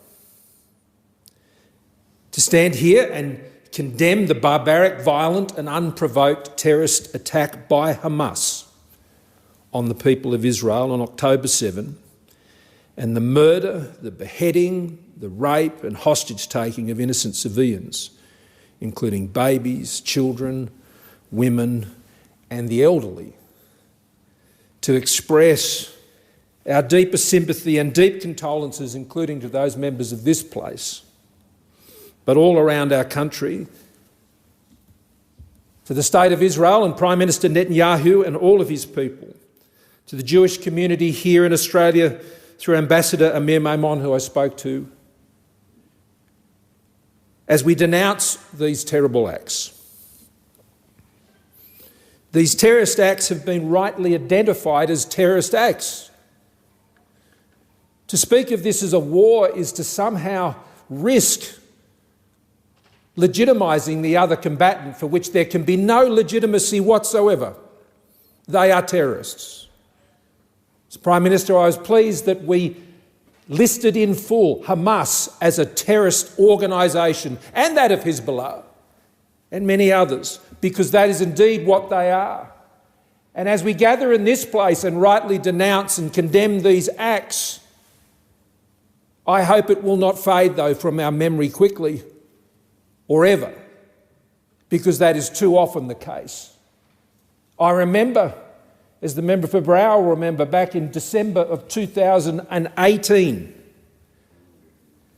To stand here and condemn the barbaric, violent and unprovoked terrorist attack by Hamas on the people of Israel on October 7, and the murder, the beheading, the rape and hostage-taking of innocent civilians, including babies, children, women and the elderly, to express our deepest sympathy and deep condolences, including to those members of this place, but all around our country, to the State of Israel and Prime Minister Netanyahu and all of his people, to the Jewish community here in Australia through Ambassador Amir Maimon, who I spoke to, as we denounce these terrible acts. These terrorist acts have been rightly identified as terrorist acts. To speak of this as a war is to somehow risk legitimising the other combatant, for which there can be no legitimacy whatsoever. They are terrorists. As Prime Minister, I was pleased that we listed in full Hamas as a terrorist organisation, and that of Hezbollah and many others, because that is indeed what they are. And as we gather in this place and rightly denounce and condemn these acts, I hope it will not fade, though, from our memory quickly or ever, because that is too often the case. I remember, as the member for Brow will remember, back in December of 2018,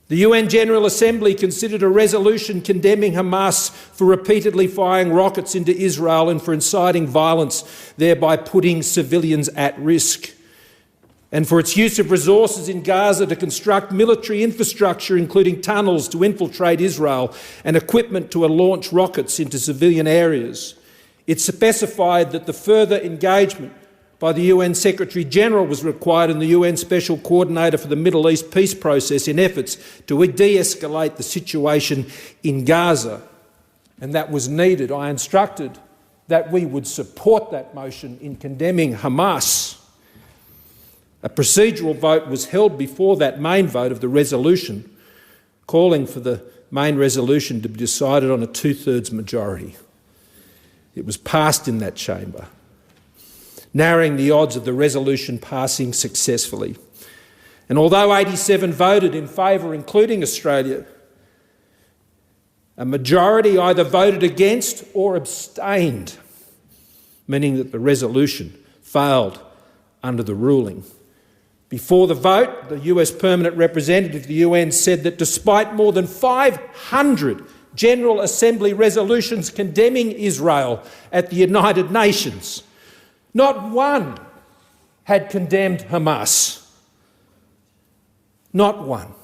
the UN General Assembly considered a resolution condemning Hamas for repeatedly firing rockets into Israel and for inciting violence, thereby putting civilians at risk, and for its use of resources in Gaza to construct military infrastructure, including tunnels to infiltrate Israel and equipment to launch rockets into civilian areas. It specified that the further engagement by the UN Secretary-General was required and the UN Special Coordinator for the Middle East peace process in efforts to de-escalate the situation in Gaza. And that was needed. I instructed that we would support that motion in condemning Hamas. A procedural vote was held before that main vote of the resolution, calling for the main resolution to be decided on a 2/3 majority. It was passed in that chamber, narrowing the odds of the resolution passing successfully. And although 87 voted in favour, including Australia, a majority either voted against or abstained, meaning that the resolution failed under the ruling. Before the vote, the US Permanent Representative of the UN said that despite more than 500 General Assembly resolutions condemning Israel at the United Nations, not one had condemned Hamas. Not one.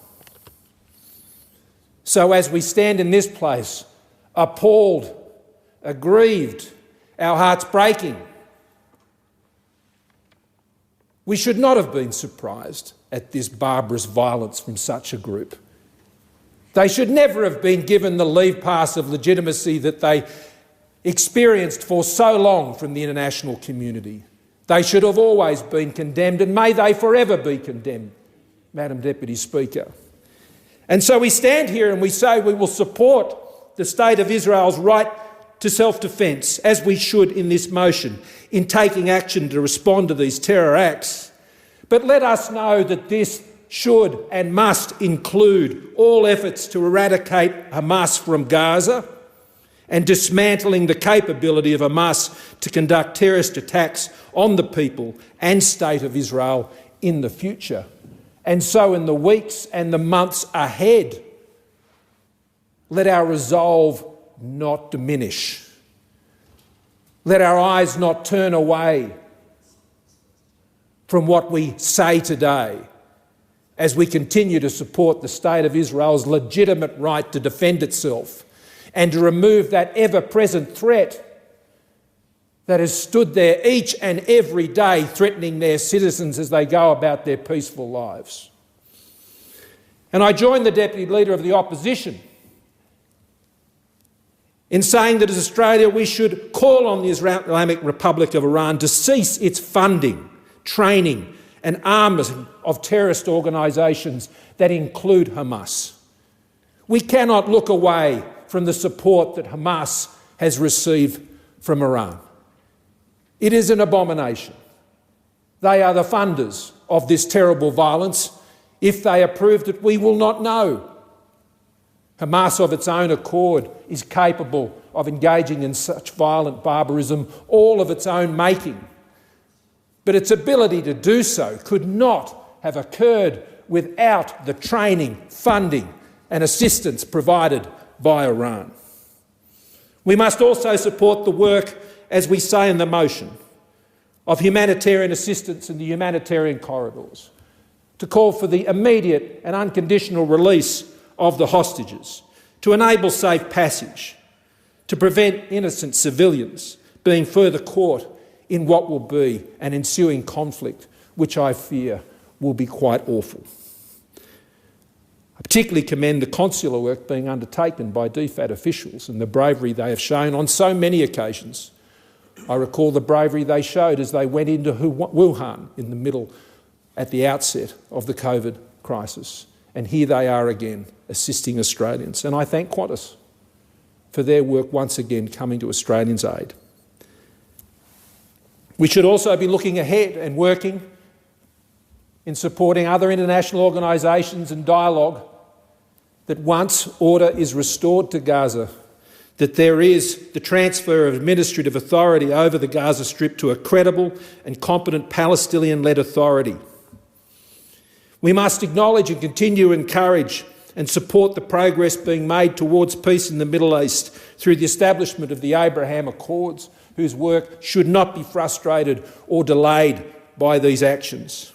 So as we stand in this place, appalled, aggrieved, our hearts breaking, we should not have been surprised at this barbarous violence from such a group. They should never have been given the leave pass of legitimacy that they experienced for so long from the international community. They should have always been condemned, and may they forever be condemned, Madam Deputy Speaker. And so we stand here and we say we will support the State of Israel's right to self-defence, as we should in this motion, in taking action to respond to these terror acts. But let us know that this should and must include all efforts to eradicate Hamas from Gaza and dismantling the capability of Hamas to conduct terrorist attacks on the people and State of Israel in the future. And so in the weeks and the months ahead, let our resolve not diminish. Let our eyes not turn away from what we say today as we continue to support the State of Israel's legitimate right to defend itself and to remove that ever-present threat that has stood there each and every day threatening their citizens as they go about their peaceful lives. And I join the Deputy Leader of the Opposition in saying that as Australia we should call on the Islamic Republic of Iran to cease its funding, training and arming of terrorist organisations that include Hamas. We cannot look away from the support that Hamas has received from Iran. It is an abomination. They are the funders of this terrible violence. If they approved it, we will not know. Hamas of its own accord is capable of engaging in such violent barbarism, all of its own making. But its ability to do so could not have occurred without the training, funding and assistance provided by Iran. We must also support the work, as we say in the motion, of humanitarian assistance in the humanitarian corridors, to call for the immediate and unconditional release of the hostages, to enable safe passage, to prevent innocent civilians being further caught in what will be an ensuing conflict, which I fear will be quite awful. I particularly commend the consular work being undertaken by DFAT officials and the bravery they have shown on so many occasions. I recall the bravery they showed as they went into Wuhan at the outset of the COVID crisis. And here they are again, assisting Australians. And I thank Qantas for their work once again coming to Australians' aid. We should also be looking ahead and working in supporting other international organisations and dialogue that once order is restored to Gaza, that there is the transfer of administrative authority over the Gaza Strip to a credible and competent Palestinian-led authority. We must acknowledge and continue to encourage and support the progress being made towards peace in the Middle East through the establishment of the Abraham Accords, whose work should not be frustrated or delayed by these actions.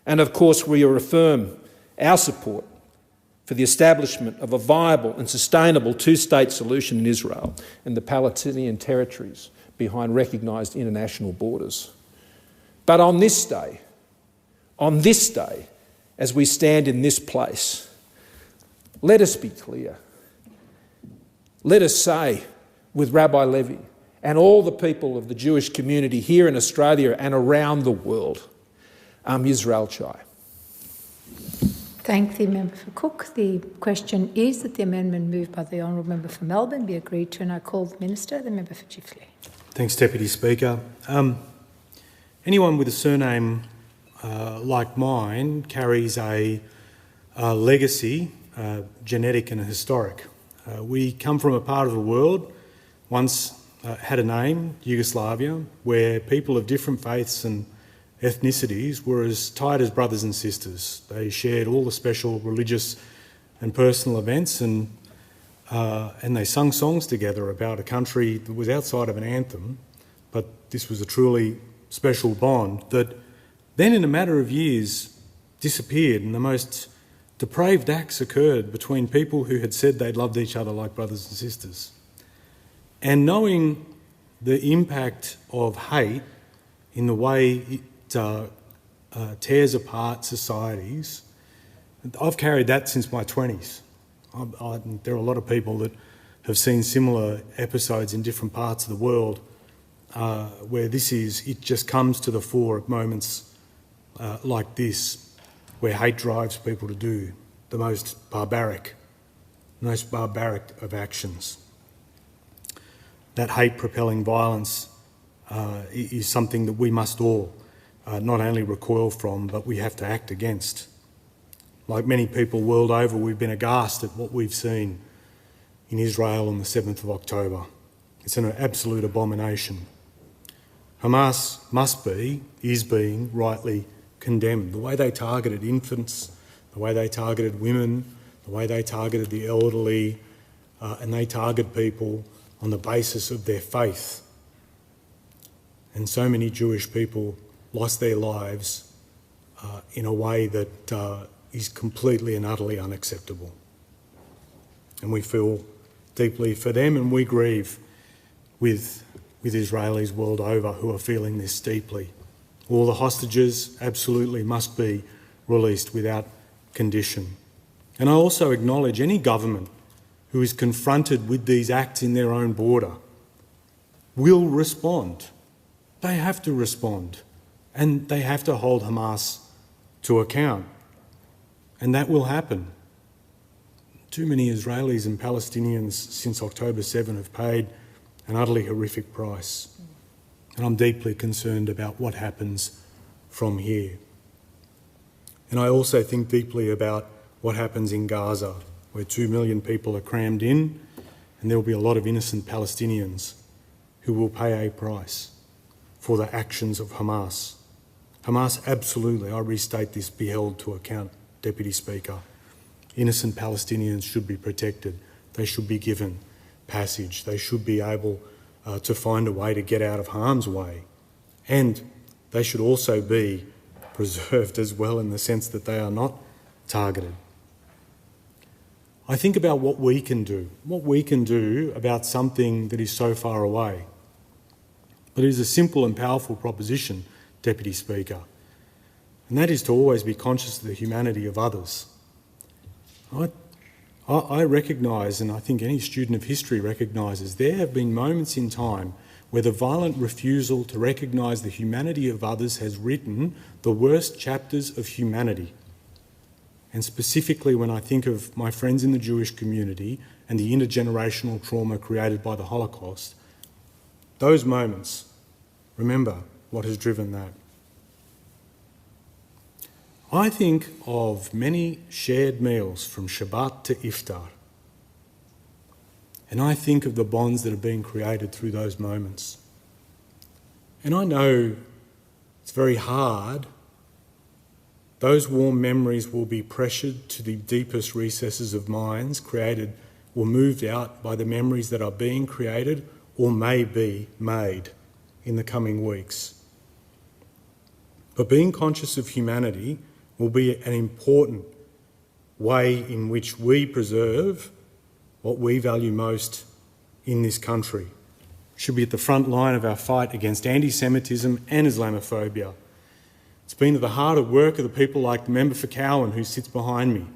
And of course, we reaffirm our support for the establishment of a viable and sustainable two-state solution in Israel and the Palestinian territories behind recognised international borders. But on this day, as we stand in this place, let us be clear. Let us say with Rabbi Levi and all the people of the Jewish community here in Australia and around the world, Am Yisrael Chai. Thank the member for Cook. The question is that the amendment moved by the honourable member for Melbourne be agreed to, and I call the minister, the member for Chifley. Thanks, Deputy Speaker. Anyone with a surname like mine carries a legacy, genetic and historic. We come from a part of the world once had a name, Yugoslavia, where people of different faiths and ethnicities were as tight as brothers and sisters. They shared all the special religious and personal events, and they sung songs together about a country that was outside of an anthem, but this was a truly special bond that then in a matter of years disappeared, and the most depraved acts occurred between people who had said they'd loved each other like brothers and sisters. And knowing the impact of hate in the way it tears apart societies, I've carried that since my 20s. There are a lot of people that have seen similar episodes in different parts of the world where it just comes to the fore at moments like this, where hate drives people to do the most barbaric of actions. That hate-propelling violence is something that we must all not only recoil from, but we have to act against. Like many people world over, we've been aghast at what we've seen in Israel on the 7th of October. It's an absolute abomination. Hamas is being rightly condemned. The way they targeted infants, the way they targeted women, the way they targeted the elderly, and they target people on the basis of their faith. and so many Jewish people lost their lives in a way that is completely and utterly unacceptable. And we feel deeply for them, and we grieve with Israelis world over who are feeling this deeply. All the hostages absolutely must be released without condition. And I also acknowledge any government who is confronted with these acts in their own border will respond. They have to respond, and they have to hold Hamas to account. And that will happen. Too many Israelis and Palestinians since October 7 have paid an utterly horrific price. And I'm deeply concerned about what happens from here. And I also think deeply about what happens in Gaza, where 2 million people are crammed in, and there will be a lot of innocent Palestinians who will pay a price for the actions of Hamas. Hamas absolutely, I restate this, be held to account, Deputy Speaker. Innocent Palestinians should be protected. They should be given passage. They should be able to find a way to get out of harm's way. And they should also be preserved as well, in the sense that they are not targeted. I think about what we can do about something that is so far away. But it is a simple and powerful proposition, Deputy Speaker, and that is to always be conscious of the humanity of others. I recognise, and I think any student of history recognises, there have been moments in time where the violent refusal to recognise the humanity of others has written the worst chapters of humanity. And specifically when I think of my friends in the Jewish community and the intergenerational trauma created by the Holocaust, those moments, remember what has driven that. I think of many shared meals from Shabbat to Iftar, and I think of the bonds that are being created through those moments. And I know it's very hard. Those warm memories will be pressured to the deepest recesses of minds, created or moved out by the memories that are being created or may be made in the coming weeks. But being conscious of humanity will be an important way in which we preserve what we value most in this country. It should be at the front line of our fight against anti-Semitism and Islamophobia. It's been at the heart of work of the people like the member for Cowan, who sits behind me,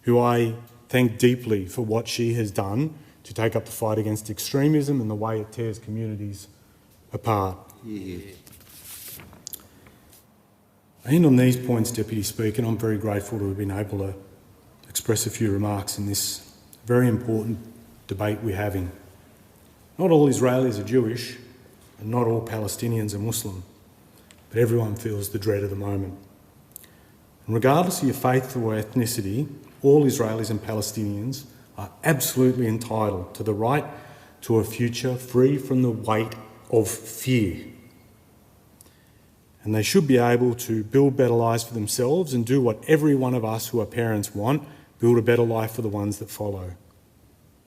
who I thank deeply for what she has done to take up the fight against extremism and the way it tears communities apart. Yeah. And on these points, Deputy Speaker, I'm very grateful to have been able to express a few remarks in this very important debate we're having. Not all Israelis are Jewish, and not all Palestinians are Muslim, but everyone feels the dread of the moment. And regardless of your faith or ethnicity, all Israelis and Palestinians are absolutely entitled to the right to a future free from the weight of fear. And they should be able to build better lives for themselves and do what every one of us who are parents want, build a better life for the ones that follow.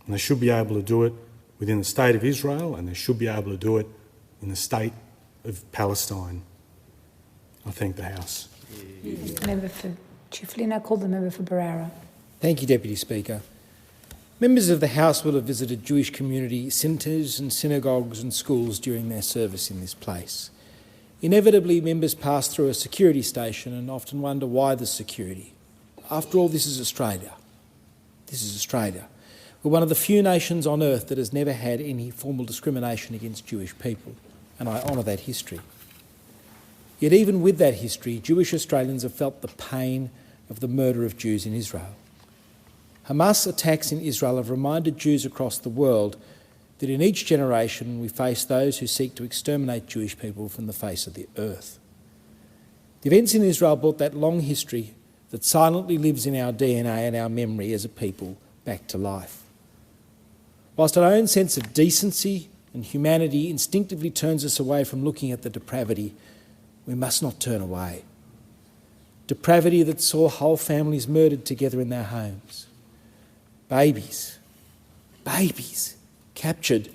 And they should be able to do it within the state of Israel, and they should be able to do it in the state of Palestine. I thank the House. Member for Chiflin, I call the member for Barara. Thank you, Deputy Speaker. Members of the House will have visited Jewish community centres and synagogues and schools during their service in this place. Inevitably, members pass through a security station and often wonder why the security. After all, this is Australia. This is Australia. We're one of the few nations on earth that has never had any formal discrimination against Jewish people, and I honour that history. Yet even with that history, Jewish Australians have felt the pain of the murder of Jews in Israel. Hamas attacks in Israel have reminded Jews across the world that in each generation we face those who seek to exterminate Jewish people from the face of the earth. The events in Israel brought that long history that silently lives in our DNA and our memory as a people back to life. Whilst our own sense of decency and humanity instinctively turns us away from looking at the depravity, we must not turn away. Depravity that saw whole families murdered together in their homes. Babies, captured,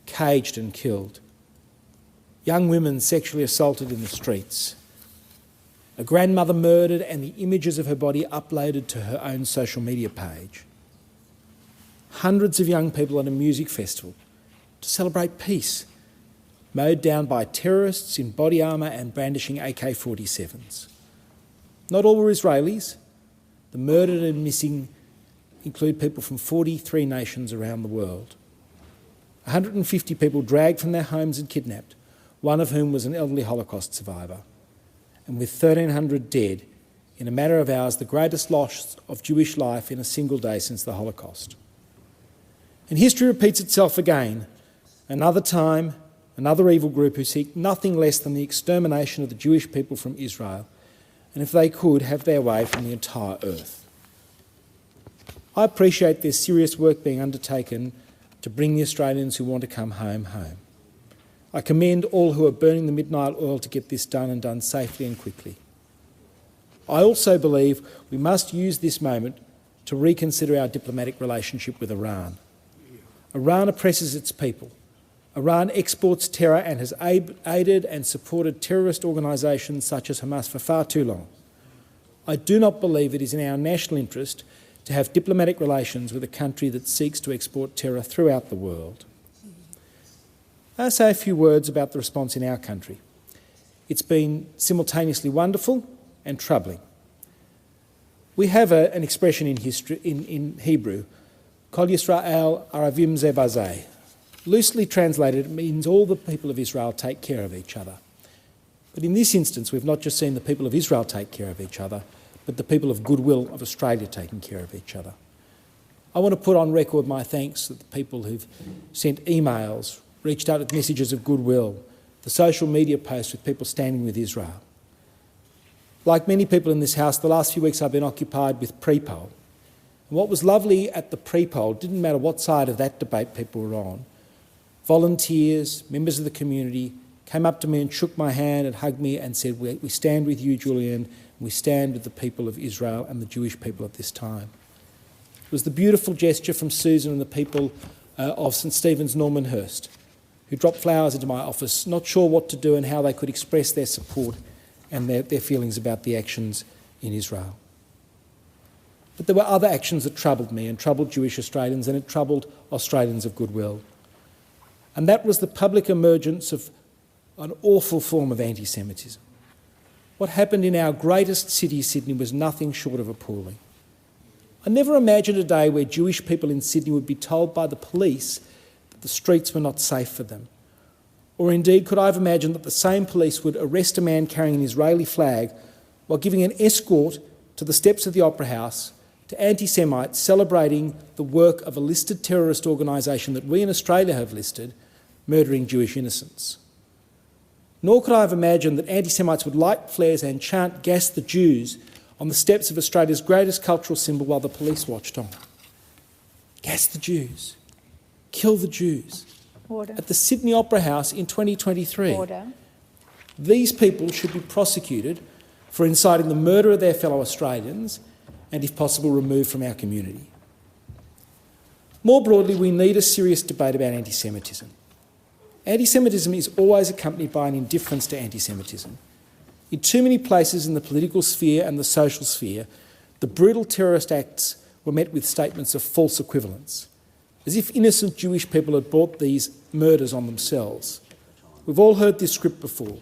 caged and killed. young women sexually assaulted in the streets, a grandmother murdered and the images of her body uploaded to her own social media page. Hundreds of young people at a music festival to celebrate peace, mowed down by terrorists in body armour and brandishing AK-47s. Not all were Israelis. The murdered and missing include people from 43 nations around the world. 150 people dragged from their homes and kidnapped, one of whom was an elderly Holocaust survivor. And with 1,300 dead, in a matter of hours, the greatest loss of Jewish life in a single day since the Holocaust. And history repeats itself again. Another time, another evil group who seek nothing less than the extermination of the Jewish people from Israel, and if they could, have their way from the entire earth. I appreciate there's serious work being undertaken to bring the Australians who want to come home, home. I commend all who are burning the midnight oil to get this done and done safely and quickly. I also believe we must use this moment to reconsider our diplomatic relationship with Iran. Iran oppresses its people. Iran exports terror and has aided and supported terrorist organisations such as Hamas for far too long. I do not believe it is in our national interest to have diplomatic relations with a country that seeks to export terror throughout the world. I'll say a few words about the response in our country. It's been simultaneously wonderful and troubling. We have an expression in Hebrew, Kol Yisrael Aravim Ze Bazeh. Loosely translated, it means all the people of Israel take care of each other. But in this instance, we've not just seen the people of Israel take care of each other, but the people of goodwill of Australia taking care of each other. I want to put on record my thanks to the people who've sent emails, reached out with messages of goodwill, the social media posts with people standing with Israel. Like many people in this House, the last few weeks I've been occupied with pre-poll. And what was lovely at the pre-poll, didn't matter what side of that debate people were on, volunteers, members of the community, came up to me and shook my hand and hugged me and said, we stand with you, Julian, and we stand with the people of Israel and the Jewish people at this time. It was the beautiful gesture from Susan and the people of St Stephen's Normanhurst, who dropped flowers into my office, not sure what to do and how they could express their support and their feelings about the actions in Israel. But there were other actions that troubled me and troubled Jewish Australians, and it troubled Australians of goodwill. And that was the public emergence of an awful form of anti-Semitism. What happened in our greatest city, Sydney, was nothing short of appalling. I never imagined a day where Jewish people in Sydney would be told by the police that the streets were not safe for them. Or indeed, could I have imagined that the same police would arrest a man carrying an Israeli flag while giving an escort to the steps of the Opera House to anti-Semites celebrating the work of a listed terrorist organisation that we in Australia have listed, murdering Jewish innocents. Nor could I have imagined that anti-Semites would light flares and chant "Gas the Jews" on the steps of Australia's greatest cultural symbol while the police watched on. Gas the Jews. Kill the Jews. Order. At the Sydney Opera House in 2023. Order. These people should be prosecuted for inciting the murder of their fellow Australians and, if possible, removed from our community. More broadly, we need a serious debate about anti-Semitism. Anti-Semitism is always accompanied by an indifference to anti-Semitism. In too many places in the political sphere and the social sphere, the brutal terrorist acts were met with statements of false equivalence, as if innocent Jewish people had brought these murders on themselves. We've all heard this script before.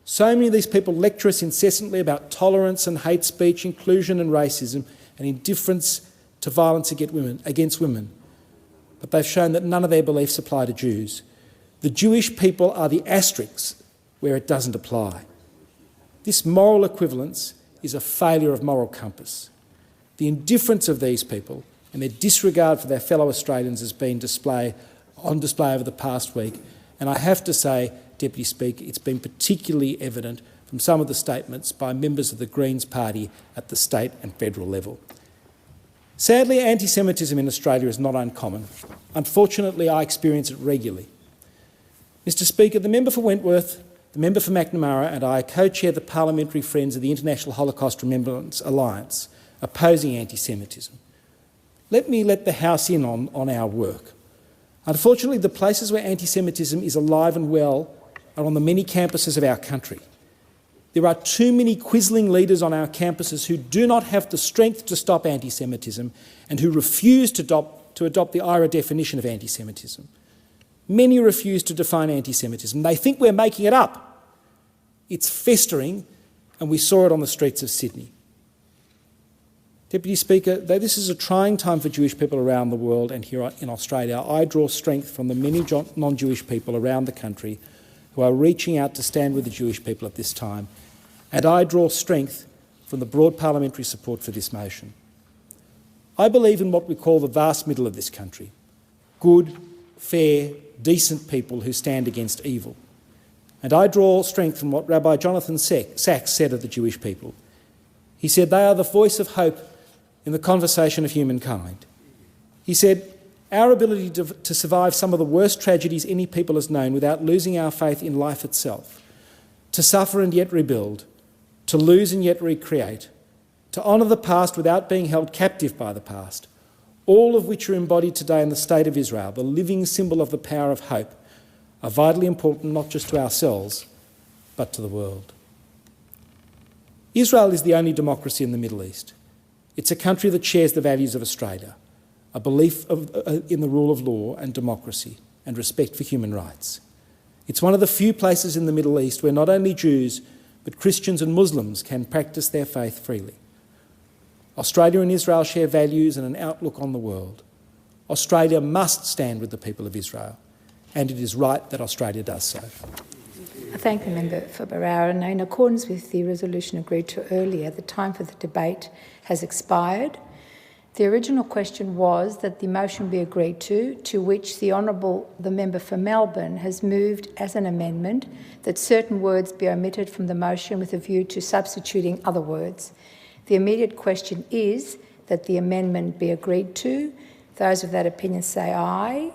So many of these people lecture us incessantly about tolerance and hate speech, inclusion and racism, and indifference to violence against women. But they've shown that none of their beliefs apply to Jews. The Jewish people are the asterisks where it doesn't apply. This moral equivalence is a failure of moral compass. The indifference of these people and their disregard for their fellow Australians has been on display over the past week, and I have to say, Deputy Speaker, it's been particularly evident from some of the statements by members of the Greens Party at the state and federal level. Sadly, anti-Semitism in Australia is not uncommon. Unfortunately, I experience it regularly. Mr Speaker, the member for Wentworth, the member for McNamara and I co-chair the Parliamentary Friends of the International Holocaust Remembrance Alliance, opposing anti-Semitism. Let me let the House in on our work. Unfortunately, the places where anti-Semitism is alive and well are on the many campuses of our country. There are too many quisling leaders on our campuses who do not have the strength to stop anti-Semitism and who refuse to adopt the IRA definition of anti-Semitism. Many refuse to define anti-Semitism. They think we're making it up. It's festering, and we saw it on the streets of Sydney. Deputy Speaker, though this is a trying time for Jewish people around the world and here in Australia, I draw strength from the many non-Jewish people around the country who are reaching out to stand with the Jewish people at this time, and I draw strength from the broad parliamentary support for this motion. I believe in what we call the vast middle of this country: good, fair, decent people who stand against evil. And I draw strength from what Rabbi Jonathan Sacks said of the Jewish people. He said they are the voice of hope in the conversation of humankind. He said, our ability to survive some of the worst tragedies any people has known without losing our faith in life itself, to suffer and yet rebuild, to lose and yet recreate, to honour the past without being held captive by the past, all of which are embodied today in the State of Israel, the living symbol of the power of hope, are vitally important not just to ourselves, but to the world. Israel is the only democracy in the Middle East. It's a country that shares the values of Australia, a belief in the rule of law and democracy and respect for human rights. It's one of the few places in the Middle East where not only Jews, but Christians and Muslims can practice their faith freely. Australia and Israel share values and an outlook on the world. Australia must stand with the people of Israel, and it is right that Australia does so. I thank the member for Barara, and in accordance with the resolution agreed to earlier, the time for the debate has expired. The original question was that the motion be agreed to which the member for Melbourne has moved as an amendment that certain words be omitted from the motion with a view to substituting other words. The immediate question is that the amendment be agreed to. Those of that opinion say aye.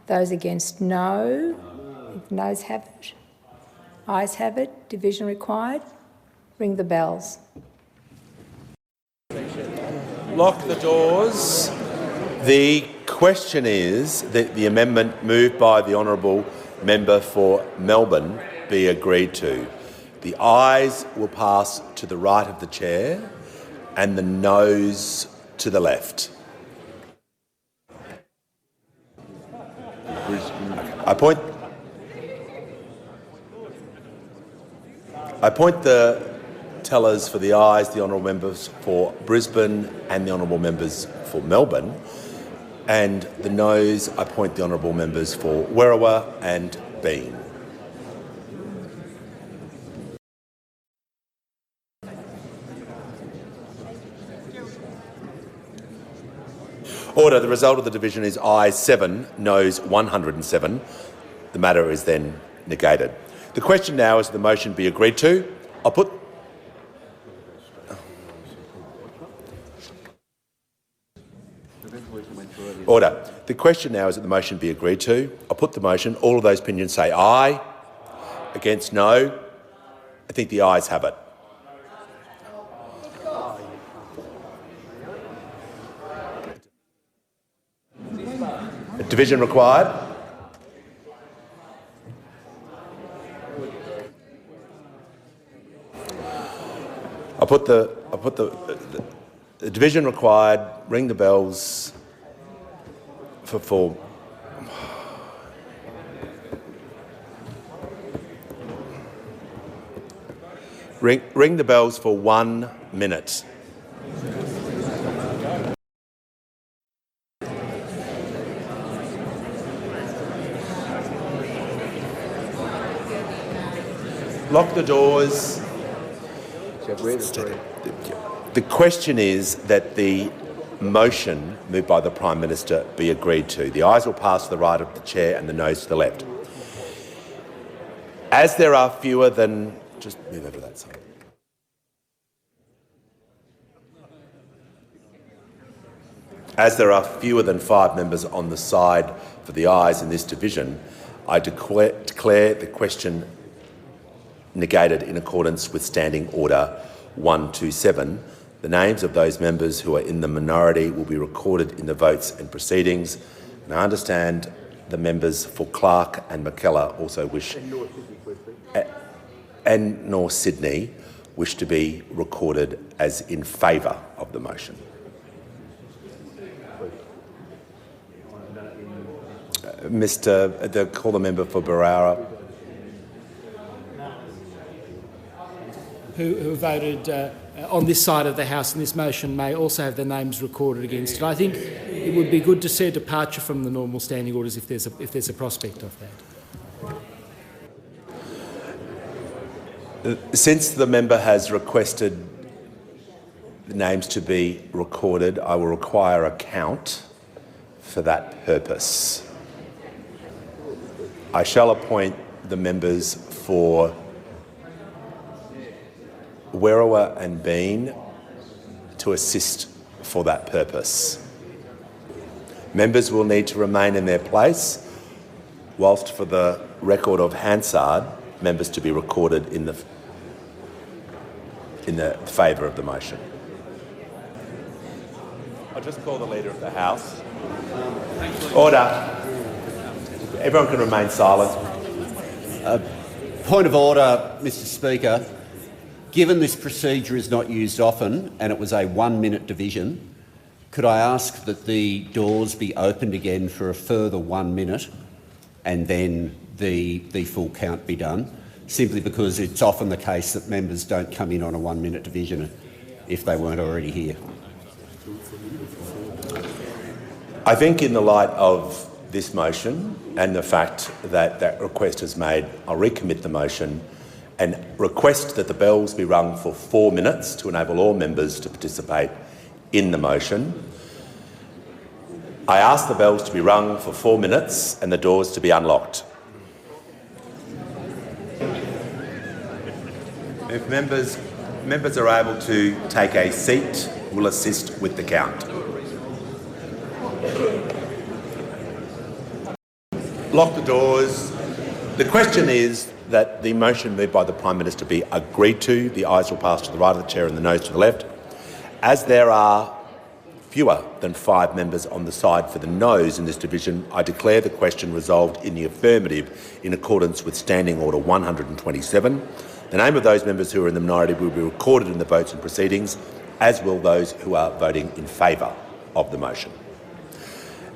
Those against no. If noes have it. Ayes have it. Division required. Ring the bells. Lock the doors. The question is that the amendment moved by the honourable member for Melbourne be agreed to. The ayes will pass to the right of the chair and the noes to the left. I point the tellers for the ayes, the honourable members for Brisbane and the honourable members for Melbourne, and the noes I point the honourable members for Werriwa and Bean. Order. The result of the division is ayes 7, noes 107. The matter is then negated. The question now is the motion be agreed to. I'll put... Order. The question now is that the motion be agreed to. I'll put the motion. All of those opinions say aye. Against no. I think the ayes have it. Division required. I'll put the division required. Ring the bells for ring the bells for 1 minute. Lock the doors. The question is that the motion moved by the Prime Minister be agreed to. The ayes will pass to the right of the chair and the noes to the left. As there are fewer than... Just move over to that side. As there are fewer than 5 members on the side for the ayes in this division, I declare the question negated in accordance with Standing Order 127. The names of those members who are in the minority will be recorded in the votes and proceedings. And I understand the members for Clark and McKellar also wish and nor Sydney wish to be recorded as in favour of the motion? Call the member for Barara. Who voted on this side of the House in this motion may also have their names recorded against it. I think it would be good to see a departure from the normal standing orders if there's a prospect of that. Since the member has requested the names to be recorded, I will require a count for that purpose. I shall appoint the members for Werriwa and Bean to assist for that purpose. Members will need to remain in their place, whilst for the record of Hansard, members to be recorded in the favour of the motion. I'll just call the Leader of the House. Order. Everyone can remain silent. Point of order, Mr Speaker. Given this procedure is not used often and it was a 1-minute division, could I ask that the doors be opened again for a further 1 minute and then the full count be done? Simply because it's often the case that members don't come in on a 1-minute division if they weren't already here. I think in the light of this motion and the fact that that request is made, I'll recommit the motion and request that the bells be rung for 4 minutes to enable all members to participate in the motion. I ask the bells to be rung for 4 minutes and the doors to be unlocked. If members are able to take a seat, we'll assist with the count. Lock the doors. The question is that the motion moved by the Prime Minister be agreed to. The ayes will pass to the right of the chair and the noes to the left. As there are fewer than 5 members on the side for the noes in this division, I declare the question resolved in the affirmative in accordance with Standing Order 127. The name of those members who are in the minority will be recorded in the votes and proceedings, as will those who are voting in favour of the motion.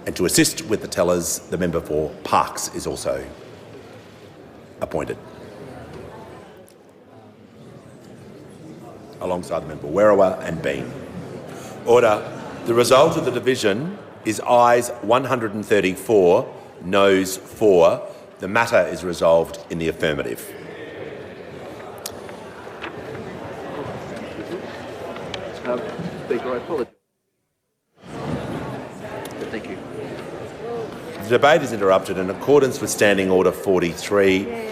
And to assist with the tellers, the member for Parkes is also appointed, alongside the member Werriwa and Bean. Order. The result of the division is ayes 134, noes 4. The matter is resolved in the affirmative. Speaker, I apologise. Thank you. The debate is interrupted in accordance with Standing Order 43.